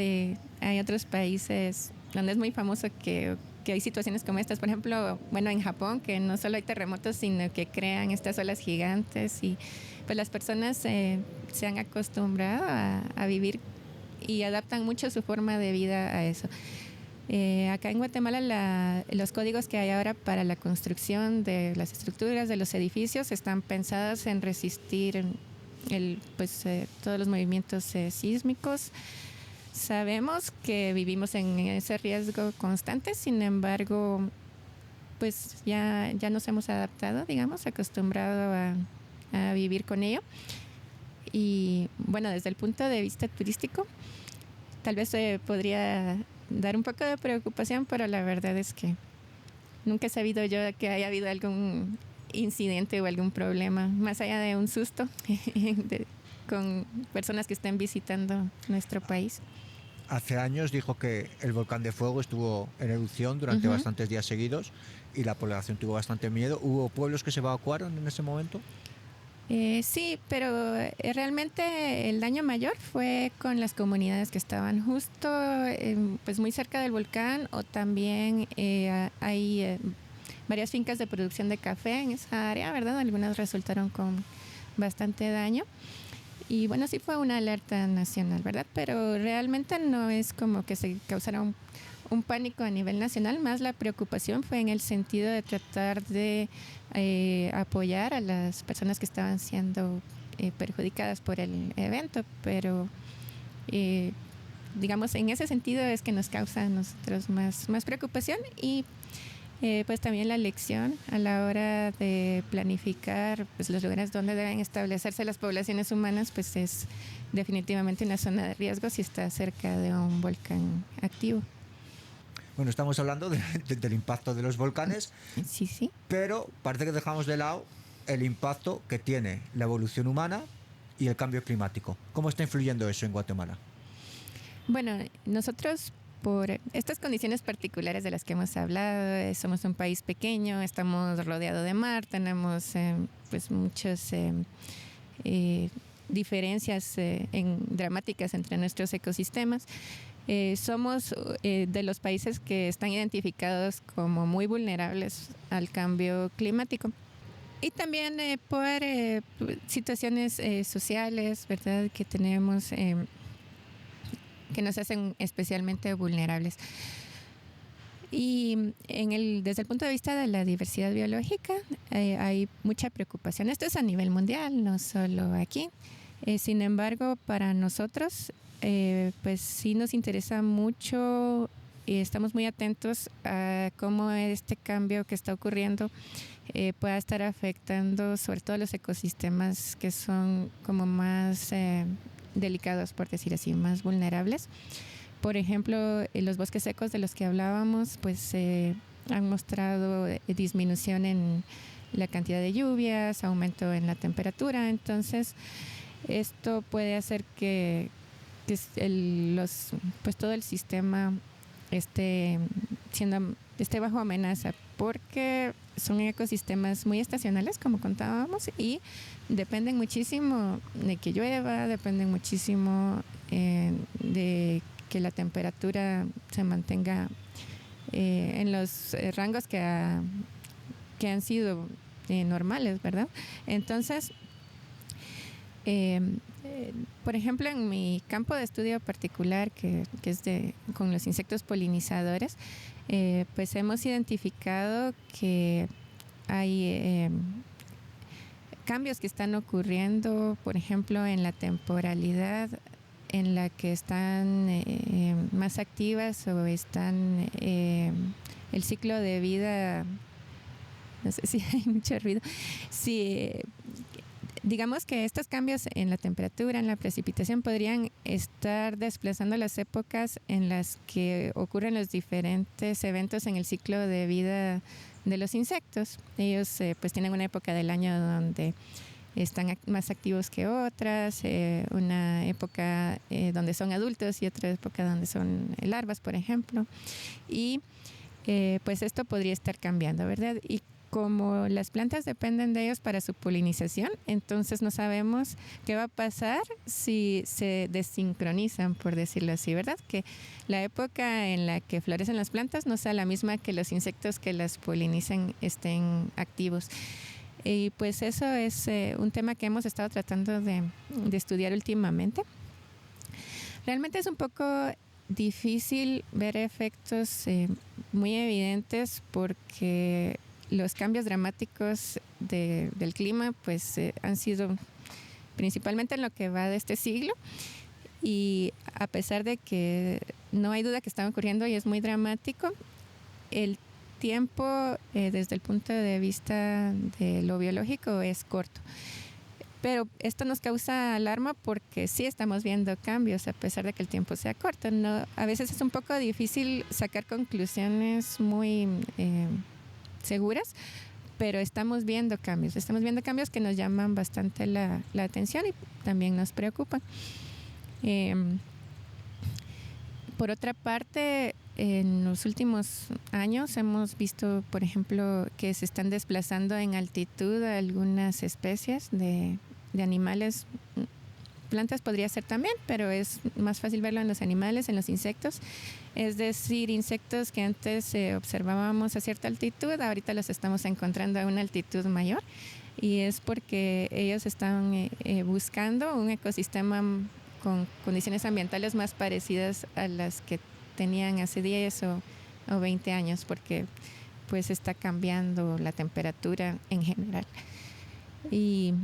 Hay otros países donde es muy famoso que hay situaciones como estas. Por ejemplo, en Japón, que no solo hay terremotos, sino que crean estas olas gigantes y pues las personas se han acostumbrado a vivir y adaptan mucho su forma de vida a eso. Acá en Guatemala los códigos que hay ahora para la construcción de las estructuras, de los edificios, están pensados en resistir todos los movimientos sísmicos. Sabemos que vivimos en ese riesgo constante, sin embargo, pues ya nos hemos adaptado, digamos, acostumbrado a vivir con ello. Y bueno, desde el punto de vista turístico, tal vez podría dar un poco de preocupación, pero la verdad es que nunca he sabido yo que haya habido algún incidente o algún problema, más allá de un susto con personas que estén visitando nuestro país. Hace años dijo que el volcán de fuego estuvo en erupción durante bastantes días seguidos y la población tuvo bastante miedo. ¿Hubo pueblos que se evacuaron en ese momento? Sí, pero realmente el daño mayor fue con las comunidades que estaban justo pues muy cerca del volcán, o también hay varias fincas de producción de café en esa área, ¿verdad? Algunas resultaron con bastante daño. Y bueno, sí fue una alerta nacional, ¿verdad? Pero realmente no es como que se causara un pánico a nivel nacional, más la preocupación fue en el sentido de tratar de apoyar a las personas que estaban siendo perjudicadas por el evento, pero digamos en ese sentido es que nos causa a nosotros más preocupación y pues también la lección a la hora de planificar pues los lugares donde deben establecerse las poblaciones humanas, pues es definitivamente una zona de riesgo si está cerca de un volcán activo. Bueno, estamos hablando del impacto de los volcanes, sí, pero parece que dejamos de lado el impacto que tiene la evolución humana y el cambio climático. ¿Cómo está influyendo eso en Guatemala? Bueno, nosotros por estas condiciones particulares de las que hemos hablado, somos un país pequeño, estamos rodeados de mar, tenemos pues muchas diferencias dramáticas entre nuestros ecosistemas. Somos de los países que están identificados como muy vulnerables al cambio climático. Y también por situaciones sociales, ¿verdad?, que tenemos que nos hacen especialmente vulnerables. Y desde el punto de vista de la diversidad biológica, hay mucha preocupación. Esto es a nivel mundial, no solo aquí. Sin embargo, para nosotros, pues sí nos interesa mucho y estamos muy atentos a cómo este cambio que está ocurriendo pueda estar afectando sobre todo los ecosistemas que son como más delicados, por decir así, más vulnerables. Por ejemplo, los bosques secos de los que hablábamos, pues han mostrado disminución en la cantidad de lluvias, aumento en la temperatura. Entonces, esto puede hacer que pues todo el sistema esté bajo amenaza, porque son ecosistemas muy estacionales, como contábamos, y dependen muchísimo de que llueva, dependen muchísimo de que la temperatura se mantenga en los rangos que han sido normales, ¿verdad? Entonces, por ejemplo, en mi campo de estudio particular, que es con los insectos polinizadores, pues hemos identificado que hay cambios que están ocurriendo, por ejemplo, en la temporalidad en la que están más activas o están el ciclo de vida. No sé si hay mucho ruido. Sí, digamos que estos cambios en la temperatura, en la precipitación, podrían estar desplazando las épocas en las que ocurren los diferentes eventos en el ciclo de vida de los insectos. Ellos pues tienen una época del año donde están más activos que otras, una época donde son adultos y otra época donde son larvas, por ejemplo. Y pues esto podría estar cambiando, ¿verdad? Y como las plantas dependen de ellos para su polinización, entonces no sabemos qué va a pasar si se desincronizan, por decirlo así, ¿verdad? Que la época en la que florecen las plantas no sea la misma que los insectos que las polinizan estén activos. Y pues eso es un tema que hemos estado tratando de estudiar últimamente. Realmente es un poco difícil ver efectos muy evidentes, porque los cambios dramáticos del clima pues han sido principalmente en lo que va de este siglo, y a pesar de que no hay duda que están ocurriendo y es muy dramático, el tiempo desde el punto de vista de lo biológico es corto. Pero esto nos causa alarma porque sí estamos viendo cambios a pesar de que el tiempo sea corto. No, a veces es un poco difícil sacar conclusiones muy seguras, pero estamos viendo cambios que nos llaman bastante la atención y también nos preocupan. Por otra parte, en los últimos años hemos visto, por ejemplo, que se están desplazando en altitud algunas especies de animales. Plantas podría ser también, pero es más fácil verlo en los animales, en los insectos. Es decir, insectos que antes observábamos a cierta altitud, ahorita los estamos encontrando a una altitud mayor, y es porque ellos están buscando un ecosistema con condiciones ambientales más parecidas a las que tenían hace 10 o 20 años, porque pues está cambiando la temperatura en general. Y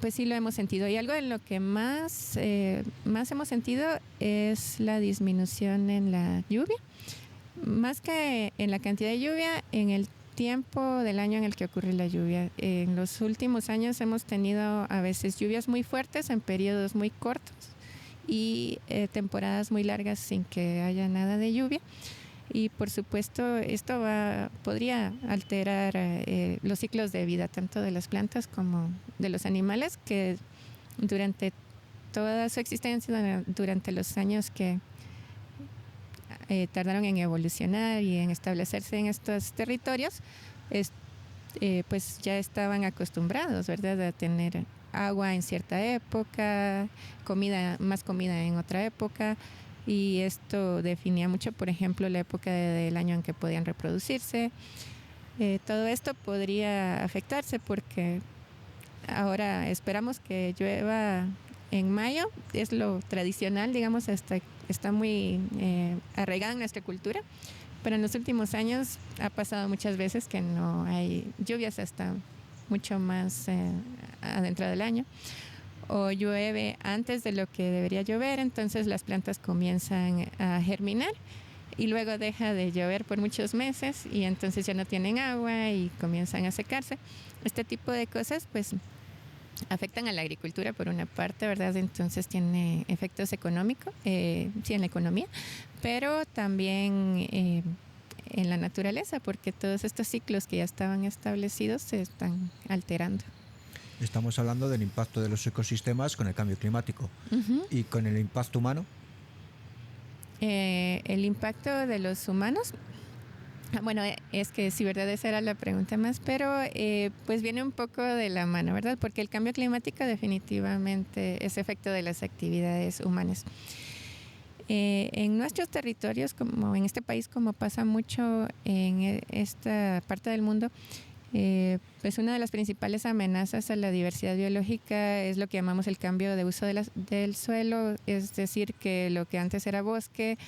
pues sí lo hemos sentido. Y algo en lo que más hemos sentido es la disminución en la lluvia. Más que en la cantidad de lluvia, en el tiempo del año en el que ocurre la lluvia. En los últimos años hemos tenido a veces lluvias muy fuertes en periodos muy cortos y temporadas muy largas sin que haya nada de lluvia. Y por supuesto esto podría alterar los ciclos de vida tanto de las plantas como de los animales, que durante toda su existencia, durante los años que tardaron en evolucionar y en establecerse en estos territorios, pues ya estaban acostumbrados, ¿verdad?, a tener agua en cierta época, más comida en otra época. Y esto definía mucho, por ejemplo, la época del año en que podían reproducirse. Todo esto podría afectarse porque ahora esperamos que llueva en mayo. Es lo tradicional, digamos, está muy arraigado en nuestra cultura. Pero en los últimos años ha pasado muchas veces que no hay lluvias hasta mucho más adentro del año. O llueve antes de lo que debería llover, entonces las plantas comienzan a germinar y luego deja de llover por muchos meses y entonces ya no tienen agua y comienzan a secarse. Este tipo de cosas pues afectan a la agricultura por una parte, ¿verdad? Entonces tiene efectos económicos, sí, en la economía, pero también en la naturaleza, porque todos estos ciclos que ya estaban establecidos se están alterando. Estamos hablando del impacto de los ecosistemas con el cambio climático. Uh-huh. ¿Y con el impacto humano? El impacto de los humanos, bueno, es que sí, verdad, esa era la pregunta más, pero pues viene un poco de la mano, ¿verdad? Porque el cambio climático definitivamente es efecto de las actividades humanas. En nuestros territorios, como en este país, como pasa mucho en esta parte del mundo, pues una de las principales amenazas a la diversidad biológica es lo que llamamos el cambio de uso del suelo, es decir, que lo que antes era bosque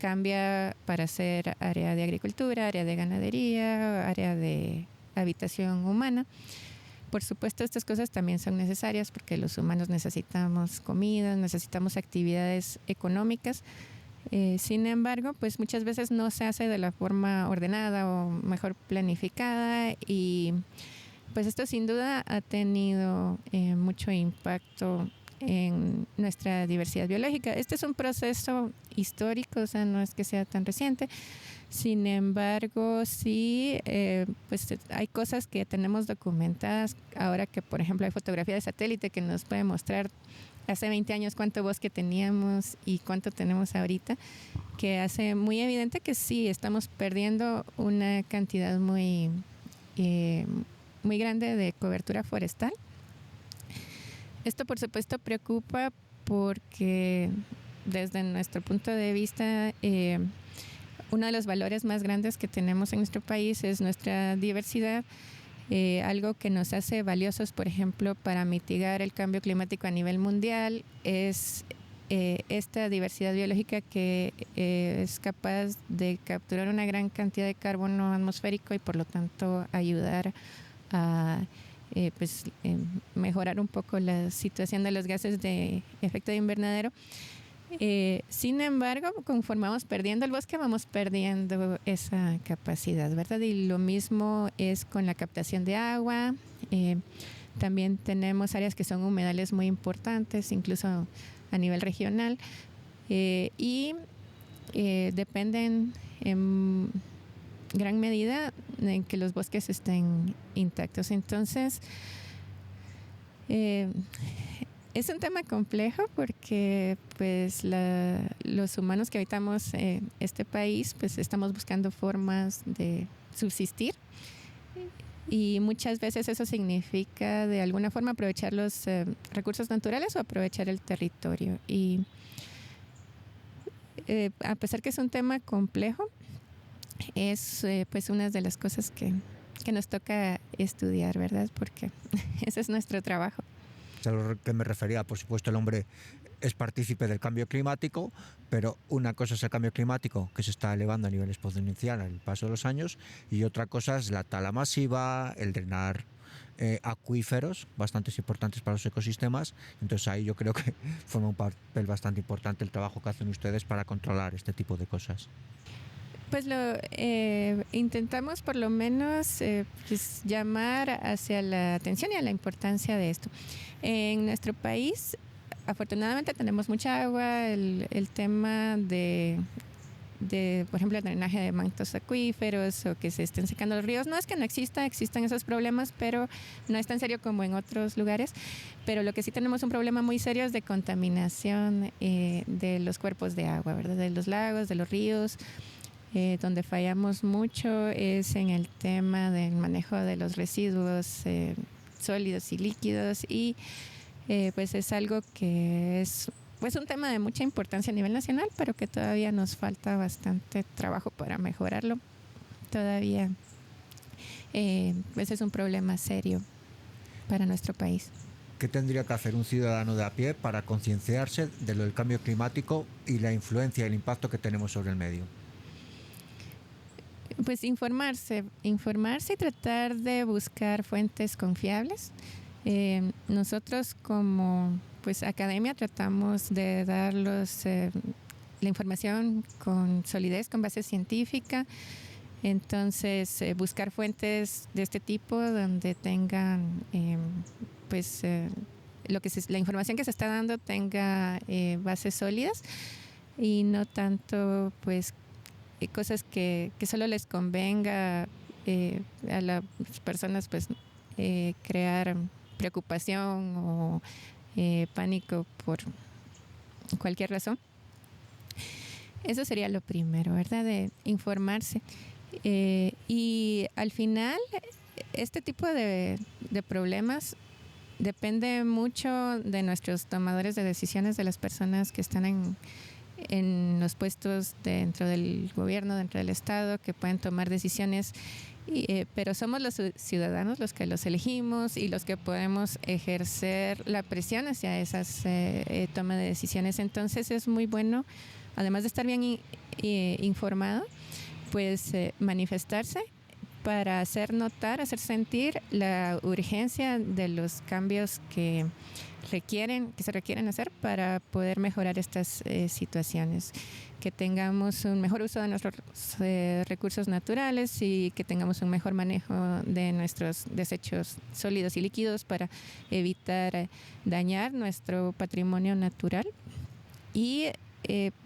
cambia para ser área de agricultura, área de ganadería, área de habitación humana. Por supuesto, estas cosas también son necesarias porque los humanos necesitamos comida, necesitamos actividades económicas. Sin embargo, pues muchas veces no se hace de la forma ordenada o mejor planificada, y pues esto sin duda ha tenido mucho impacto en nuestra diversidad biológica. Este es un proceso histórico, o sea, no es que sea tan reciente. Sin embargo, sí, pues hay cosas que tenemos documentadas ahora, que por ejemplo hay fotografía de satélite que nos puede mostrar hace 20 años cuánto bosque teníamos y cuánto tenemos ahorita, que hace muy evidente que sí, estamos perdiendo una cantidad muy grande de cobertura forestal. Esto, por supuesto, preocupa porque desde nuestro punto de vista, uno de los valores más grandes que tenemos en nuestro país es nuestra diversidad. Algo que nos hace valiosos, por ejemplo, para mitigar el cambio climático a nivel mundial es esta diversidad biológica que es capaz de capturar una gran cantidad de carbono atmosférico y por lo tanto ayudar a mejorar un poco la situación de los gases de efecto de invernadero. Sin embargo, conforme vamos perdiendo el bosque, vamos perdiendo esa capacidad, ¿verdad? Y lo mismo es con la captación de agua. También tenemos áreas que son humedales muy importantes, incluso a nivel regional, y dependen en gran medida en que los bosques estén intactos. Entonces, es un tema complejo porque pues los humanos que habitamos este país pues estamos buscando formas de subsistir, y muchas veces eso significa de alguna forma aprovechar los recursos naturales o aprovechar el territorio. Y a pesar que es un tema complejo, es pues una de las cosas que nos toca estudiar, ¿verdad? Porque ese es nuestro trabajo. A lo que me refería, por supuesto, el hombre es partícipe del cambio climático, pero una cosa es el cambio climático, que se está elevando a nivel exponencial al paso de los años, y otra cosa es la tala masiva, el drenar acuíferos bastante importantes para los ecosistemas. Entonces ahí yo creo que forma un papel bastante importante el trabajo que hacen ustedes para controlar este tipo de cosas. Pues intentamos por lo menos pues llamar hacia la atención y a la importancia de esto. En nuestro país, afortunadamente, tenemos mucha agua. El tema de, por ejemplo, el drenaje de mantos acuíferos o que se estén secando los ríos, no es que no existen esos problemas, pero no es tan serio como en otros lugares. Pero lo que sí tenemos un problema muy serio es de contaminación de los cuerpos de agua, ¿verdad? De los lagos, de los ríos. Donde fallamos mucho es en el tema del manejo de los residuos sólidos y líquidos, y pues es algo que es pues un tema de mucha importancia a nivel nacional, pero que todavía nos falta bastante trabajo para mejorarlo. Todavía pues es un problema serio para nuestro país. ¿Qué tendría que hacer un ciudadano de a pie para concienciarse de lo del cambio climático y la influencia y el impacto que tenemos sobre el medio? Pues informarse y tratar de buscar fuentes confiables. Nosotros como pues academia tratamos de darlos la información con solidez, con base científica. Entonces buscar fuentes de este tipo donde tengan pues la información que se está dando tenga bases sólidas y no tanto pues cosas que solo les convenga a las personas pues crear preocupación o pánico por cualquier razón. Eso sería lo primero, ¿verdad? De informarse. Y al final, este tipo de problemas depende mucho de nuestros tomadores de decisiones, de las personas que están en los puestos dentro del gobierno, dentro del Estado, que pueden tomar decisiones, pero somos los ciudadanos los que los elegimos y los que podemos ejercer la presión hacia esas tomas de decisiones. Entonces es muy bueno, además de estar bien informado, pues manifestarse para hacer notar, hacer sentir la urgencia de los cambios que se requieren hacer para poder mejorar estas situaciones, que tengamos un mejor uso de nuestros recursos naturales y que tengamos un mejor manejo de nuestros desechos sólidos y líquidos para evitar dañar nuestro patrimonio natural y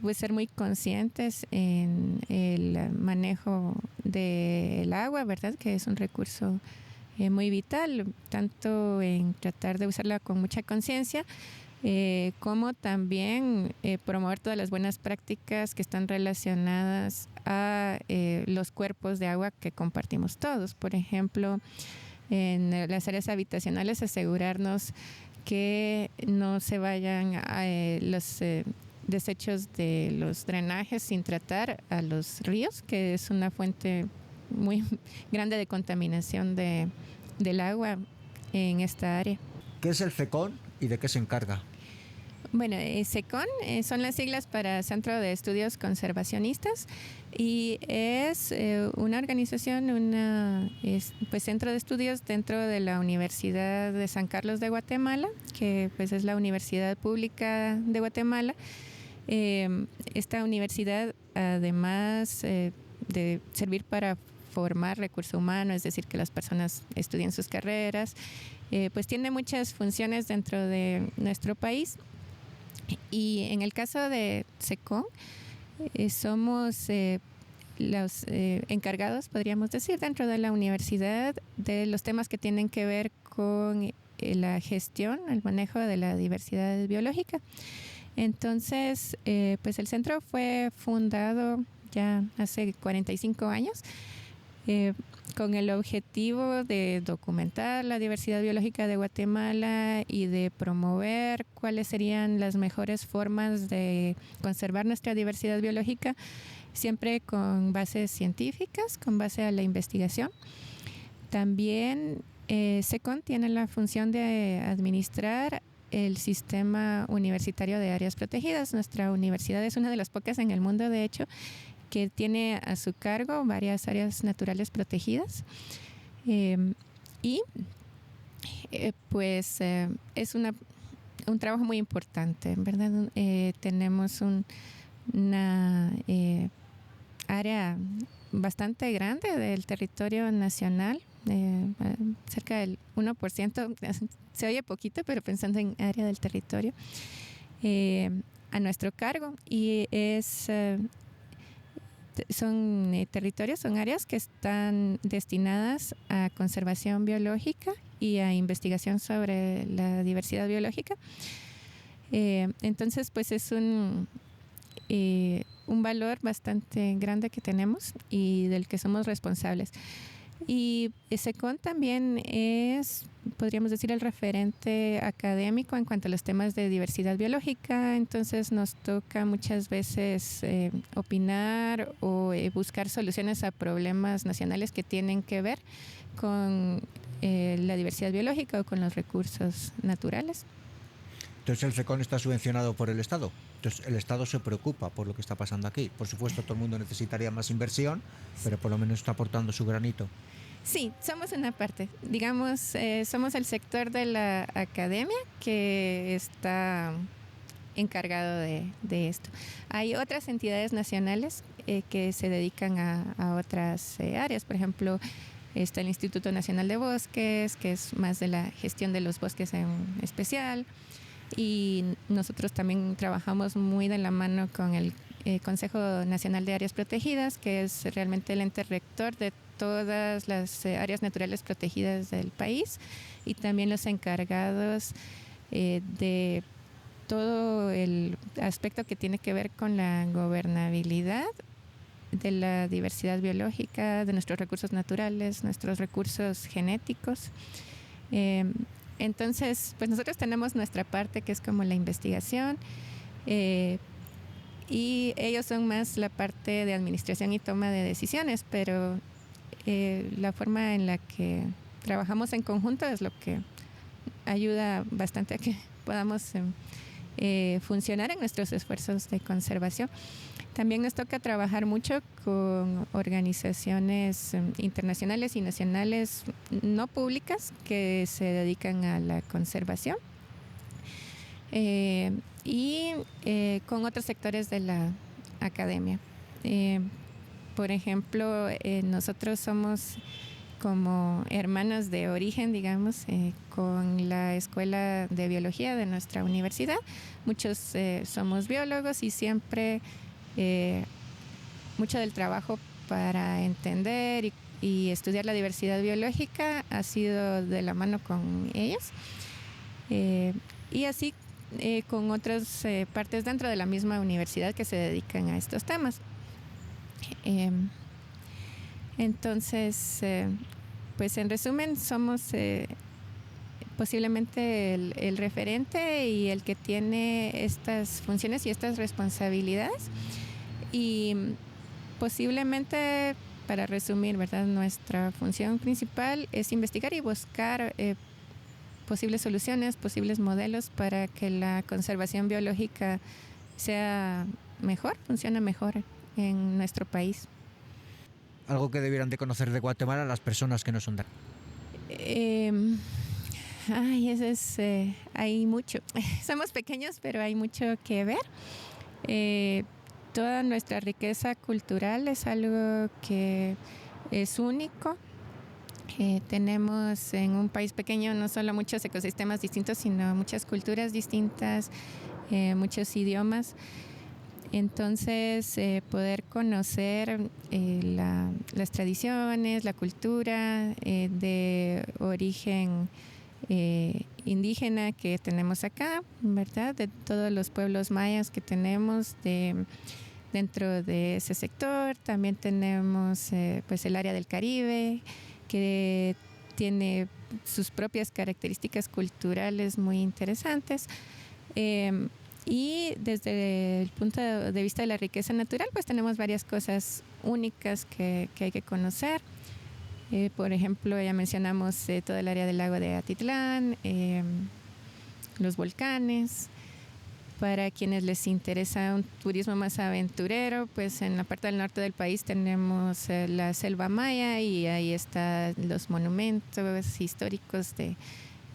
pues ser muy conscientes en el manejo del agua, ¿verdad? Que es un recurso muy vital, tanto en tratar de usarla con mucha conciencia, como también promover todas las buenas prácticas que están relacionadas a los cuerpos de agua que compartimos todos. Por ejemplo, en las áreas habitacionales, asegurarnos que no se vayan los desechos de los drenajes sin tratar a los ríos, que es una fuente muy grande de contaminación del agua en esta área. ¿Qué es el CECON y de qué se encarga? Bueno, CECON son las siglas para Centro de Estudios Conservacionistas y es una organización, pues centro de estudios dentro de la Universidad de San Carlos de Guatemala, que pues es la universidad pública de Guatemala. Esta universidad, además de servir para formar recurso humano, es decir, que las personas estudien sus carreras, pues tiene muchas funciones dentro de nuestro país. Y en el caso de CECON, somos los encargados, podríamos decir, dentro de la universidad de los temas que tienen que ver con la gestión, el manejo de la diversidad biológica. Entonces, pues el centro fue fundado ya hace 45 años con el objetivo de documentar la diversidad biológica de Guatemala y de promover cuáles serían las mejores formas de conservar nuestra diversidad biológica, siempre con bases científicas, con base a la investigación. También CECON tiene la función de administrar el sistema universitario de áreas protegidas. Nuestra universidad es una de las pocas en el mundo, de hecho, que tiene a su cargo varias áreas naturales protegidas. Pues es un trabajo muy importante, ¿verdad? Tenemos una área bastante grande del territorio nacional, cerca del 1%, se oye poquito, pero pensando en área del territorio, a nuestro cargo. Y son territorios, son áreas que están destinadas a conservación biológica y a investigación sobre la diversidad biológica. Entonces, pues es un valor bastante grande que tenemos y del que somos responsables. Y CECON también es, podríamos decir, el referente académico en cuanto a los temas de diversidad biológica. Entonces nos toca muchas veces opinar o buscar soluciones a problemas nacionales que tienen que ver con la diversidad biológica o con los recursos naturales. Entonces el CECON está subvencionado por el Estado. Entonces el Estado se preocupa por lo que está pasando aquí. Por supuesto, todo el mundo necesitaría más inversión, pero por lo menos está aportando su granito. Sí, somos una parte. Digamos, somos el sector de la academia que está encargado de esto. Hay otras entidades nacionales que se dedican a otras áreas. Por ejemplo, Está el Instituto Nacional de Bosques, que es más de la gestión de los bosques en especial. Y nosotros también trabajamos muy de la mano con el Consejo Nacional de Áreas Protegidas, que es realmente el ente rector de todas las áreas naturales protegidas del país, y también los encargados de todo el aspecto que tiene que ver con la gobernabilidad de la diversidad biológica, de nuestros recursos naturales, nuestros recursos genéticos. Entonces, pues nosotros tenemos nuestra parte que es como la investigación, y ellos son más la parte de administración y toma de decisiones, pero la forma en la que trabajamos en conjunto es lo que ayuda bastante a que podamos funcionar en nuestros esfuerzos de conservación. También nos toca trabajar mucho con organizaciones internacionales y nacionales no públicas que se dedican a la conservación, y con otros sectores de la academia. Por ejemplo, nosotros somos como hermanos de origen, digamos, con la Escuela de Biología de nuestra universidad. Muchos somos biólogos y siempre mucho del trabajo para entender y estudiar la diversidad biológica ha sido de la mano con ellos, y así con otras partes dentro de la misma universidad que se dedican a estos temas. Entonces, pues en resumen, somos posiblemente el referente y el que tiene estas funciones y estas responsabilidades. Y posiblemente, para resumir, ¿verdad?, nuestra función principal es investigar y buscar posibles soluciones, posibles modelos para que la conservación biológica sea mejor, funcione mejor en nuestro país. Algo que debieran de conocer de Guatemala las personas que no son de aquí. Hay mucho. Somos pequeños, pero hay mucho que ver. Toda nuestra riqueza cultural es algo que es único. Tenemos en un país pequeño no solo muchos ecosistemas distintos, sino muchas culturas distintas, muchos idiomas. Entonces, poder conocer las tradiciones, la cultura de origen indígena que tenemos acá, ¿verdad?, de todos los pueblos mayas que tenemos dentro de ese sector. También tenemos pues el área del Caribe, que tiene sus propias características culturales muy interesantes. Y desde el punto de vista de la riqueza natural, pues tenemos varias cosas únicas que hay que conocer. Por ejemplo, ya mencionamos todo el área del lago de Atitlán, los volcanes. Para quienes les interesa un turismo más aventurero, pues en la parte del norte del país tenemos la selva maya, y ahí están los monumentos históricos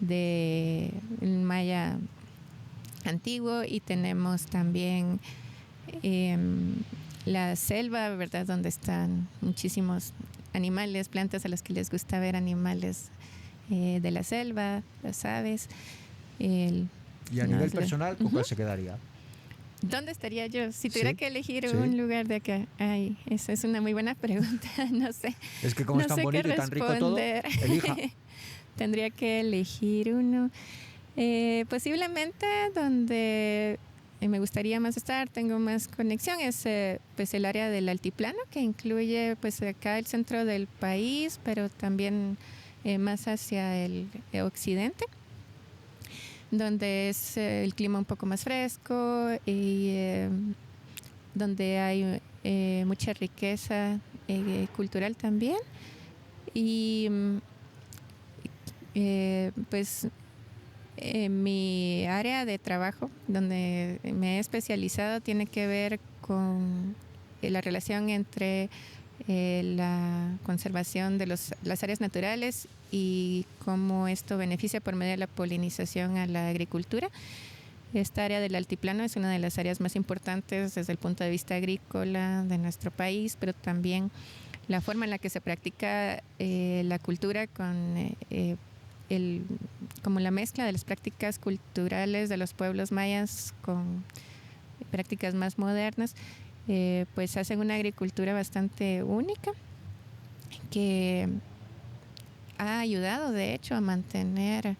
de maya antiguo, y tenemos también la selva, ¿verdad?, donde están muchísimos animales, plantas a los que les gusta ver animales de la selva, las aves. Y a nivel personal, ¿con cuál se quedaría? ¿Dónde estaría yo? Si tuviera que elegir un lugar de acá. Ay, esa es una muy buena pregunta. No sé. Es que como es tan bonito y tan rico todo, elija. Tendría que elegir uno. Posiblemente donde me gustaría más estar, tengo más conexión, es pues el área del altiplano, que incluye pues acá el centro del país, pero también más hacia el occidente, donde es el clima un poco más fresco y donde hay mucha riqueza cultural también. Y pues mi área de trabajo, donde me he especializado, tiene que ver con la relación entre la conservación de las áreas naturales y cómo esto beneficia por medio de la polinización a la agricultura. Esta área del altiplano es una de las áreas más importantes desde el punto de vista agrícola de nuestro país, pero también la forma en la que se practica la cultura con como la mezcla de las prácticas culturales de los pueblos mayas con prácticas más modernas, pues hacen una agricultura bastante única que ha ayudado de hecho a mantener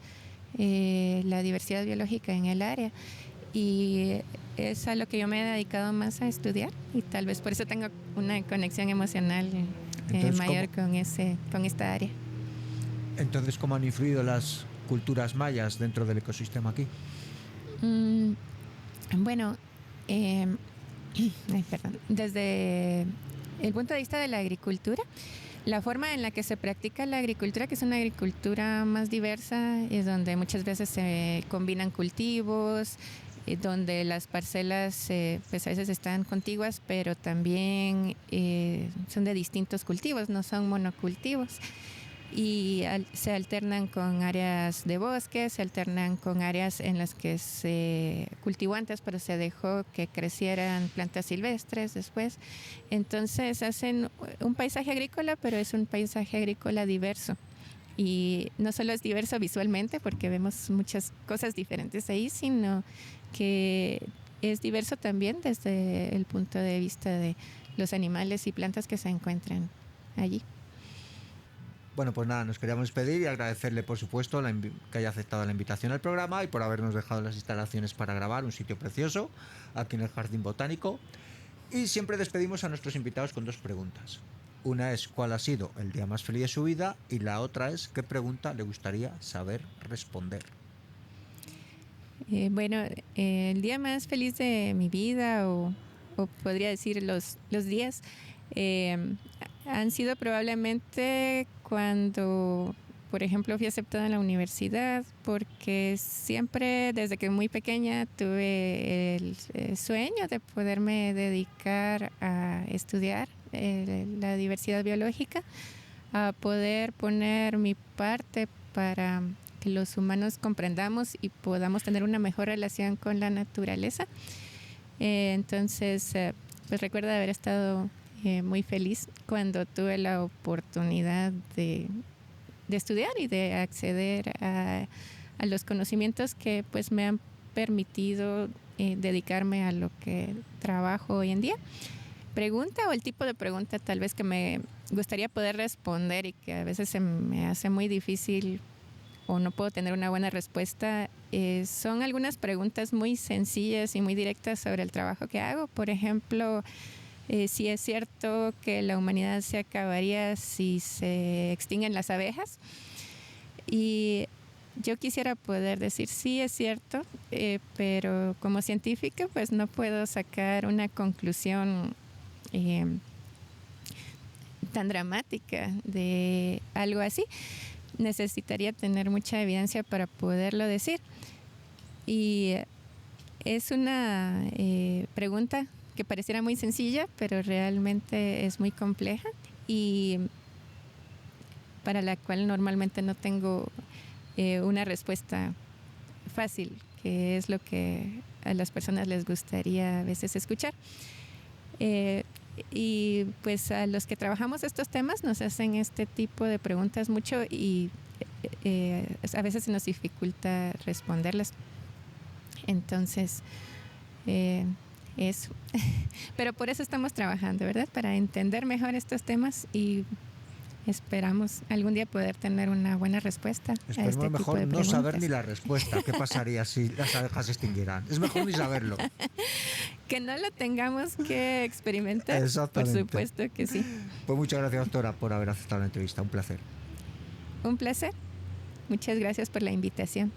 la diversidad biológica en el área, y es a lo que yo me he dedicado más a estudiar, y tal vez por eso tengo una conexión emocional mayor con esta área. Entonces, ¿cómo han influido las culturas mayas dentro del ecosistema aquí? Bueno, desde el punto de vista de la agricultura, la forma en la que se practica la agricultura, que es una agricultura más diversa, es donde muchas veces se combinan cultivos, donde las parcelas pues a veces están contiguas, pero también son de distintos cultivos, no son monocultivos. Y se alternan con áreas de bosque, se alternan con áreas en las que se cultivó antes, pero se dejó que crecieran plantas silvestres después. Entonces hacen un paisaje agrícola, pero es un paisaje agrícola diverso. Y no solo es diverso visualmente, porque vemos muchas cosas diferentes ahí, sino que es diverso también desde el punto de vista de los animales y plantas que se encuentran allí. Bueno, pues nada, nos queríamos despedir y agradecerle, por supuesto, que haya aceptado la invitación al programa y por habernos dejado las instalaciones para grabar, un sitio precioso, aquí en el Jardín Botánico. Y siempre despedimos a nuestros invitados con 2 preguntas. Una es cuál ha sido el día más feliz de su vida y la otra es qué pregunta le gustaría saber responder. Bueno, el día más feliz de mi vida, o podría decir los días, han sido probablemente cuando, por ejemplo, fui aceptada en la universidad, porque siempre desde que muy pequeña tuve el sueño de poderme dedicar a estudiar la diversidad biológica, a poder poner mi parte para que los humanos comprendamos y podamos tener una mejor relación con la naturaleza. Entonces, pues recuerdo haber estado muy feliz cuando tuve la oportunidad de estudiar y de acceder a los conocimientos que pues me han permitido dedicarme a lo que trabajo hoy en día. Pregunta, o el tipo de pregunta tal vez que me gustaría poder responder y que a veces se me hace muy difícil o no puedo tener una buena respuesta, son algunas preguntas muy sencillas y muy directas sobre el trabajo que hago. Por ejemplo, si es cierto que la humanidad se acabaría si se extinguen las abejas. Y yo quisiera poder decir sí, es cierto, pero como científica pues no puedo sacar una conclusión tan dramática de algo así. Necesitaría tener mucha evidencia para poderlo decir. Y es una pregunta que pareciera muy sencilla, pero realmente es muy compleja y para la cual normalmente no tengo una respuesta fácil, que es lo que a las personas les gustaría a veces escuchar. Y pues a los que trabajamos estos temas nos hacen este tipo de preguntas mucho y a veces se nos dificulta responderlas. Entonces, eso. Pero por eso estamos trabajando, ¿verdad? Para entender mejor estos temas y esperamos algún día poder tener una buena respuesta. Esperemos a este mejor tipo de no saber ni la respuesta. ¿Qué pasaría si las abejas se extinguieran? Es mejor ni saberlo. Que no lo tengamos que experimentar. Por supuesto que sí. Pues muchas gracias, doctora, por haber aceptado la entrevista. Un placer. Un placer. Muchas gracias por la invitación.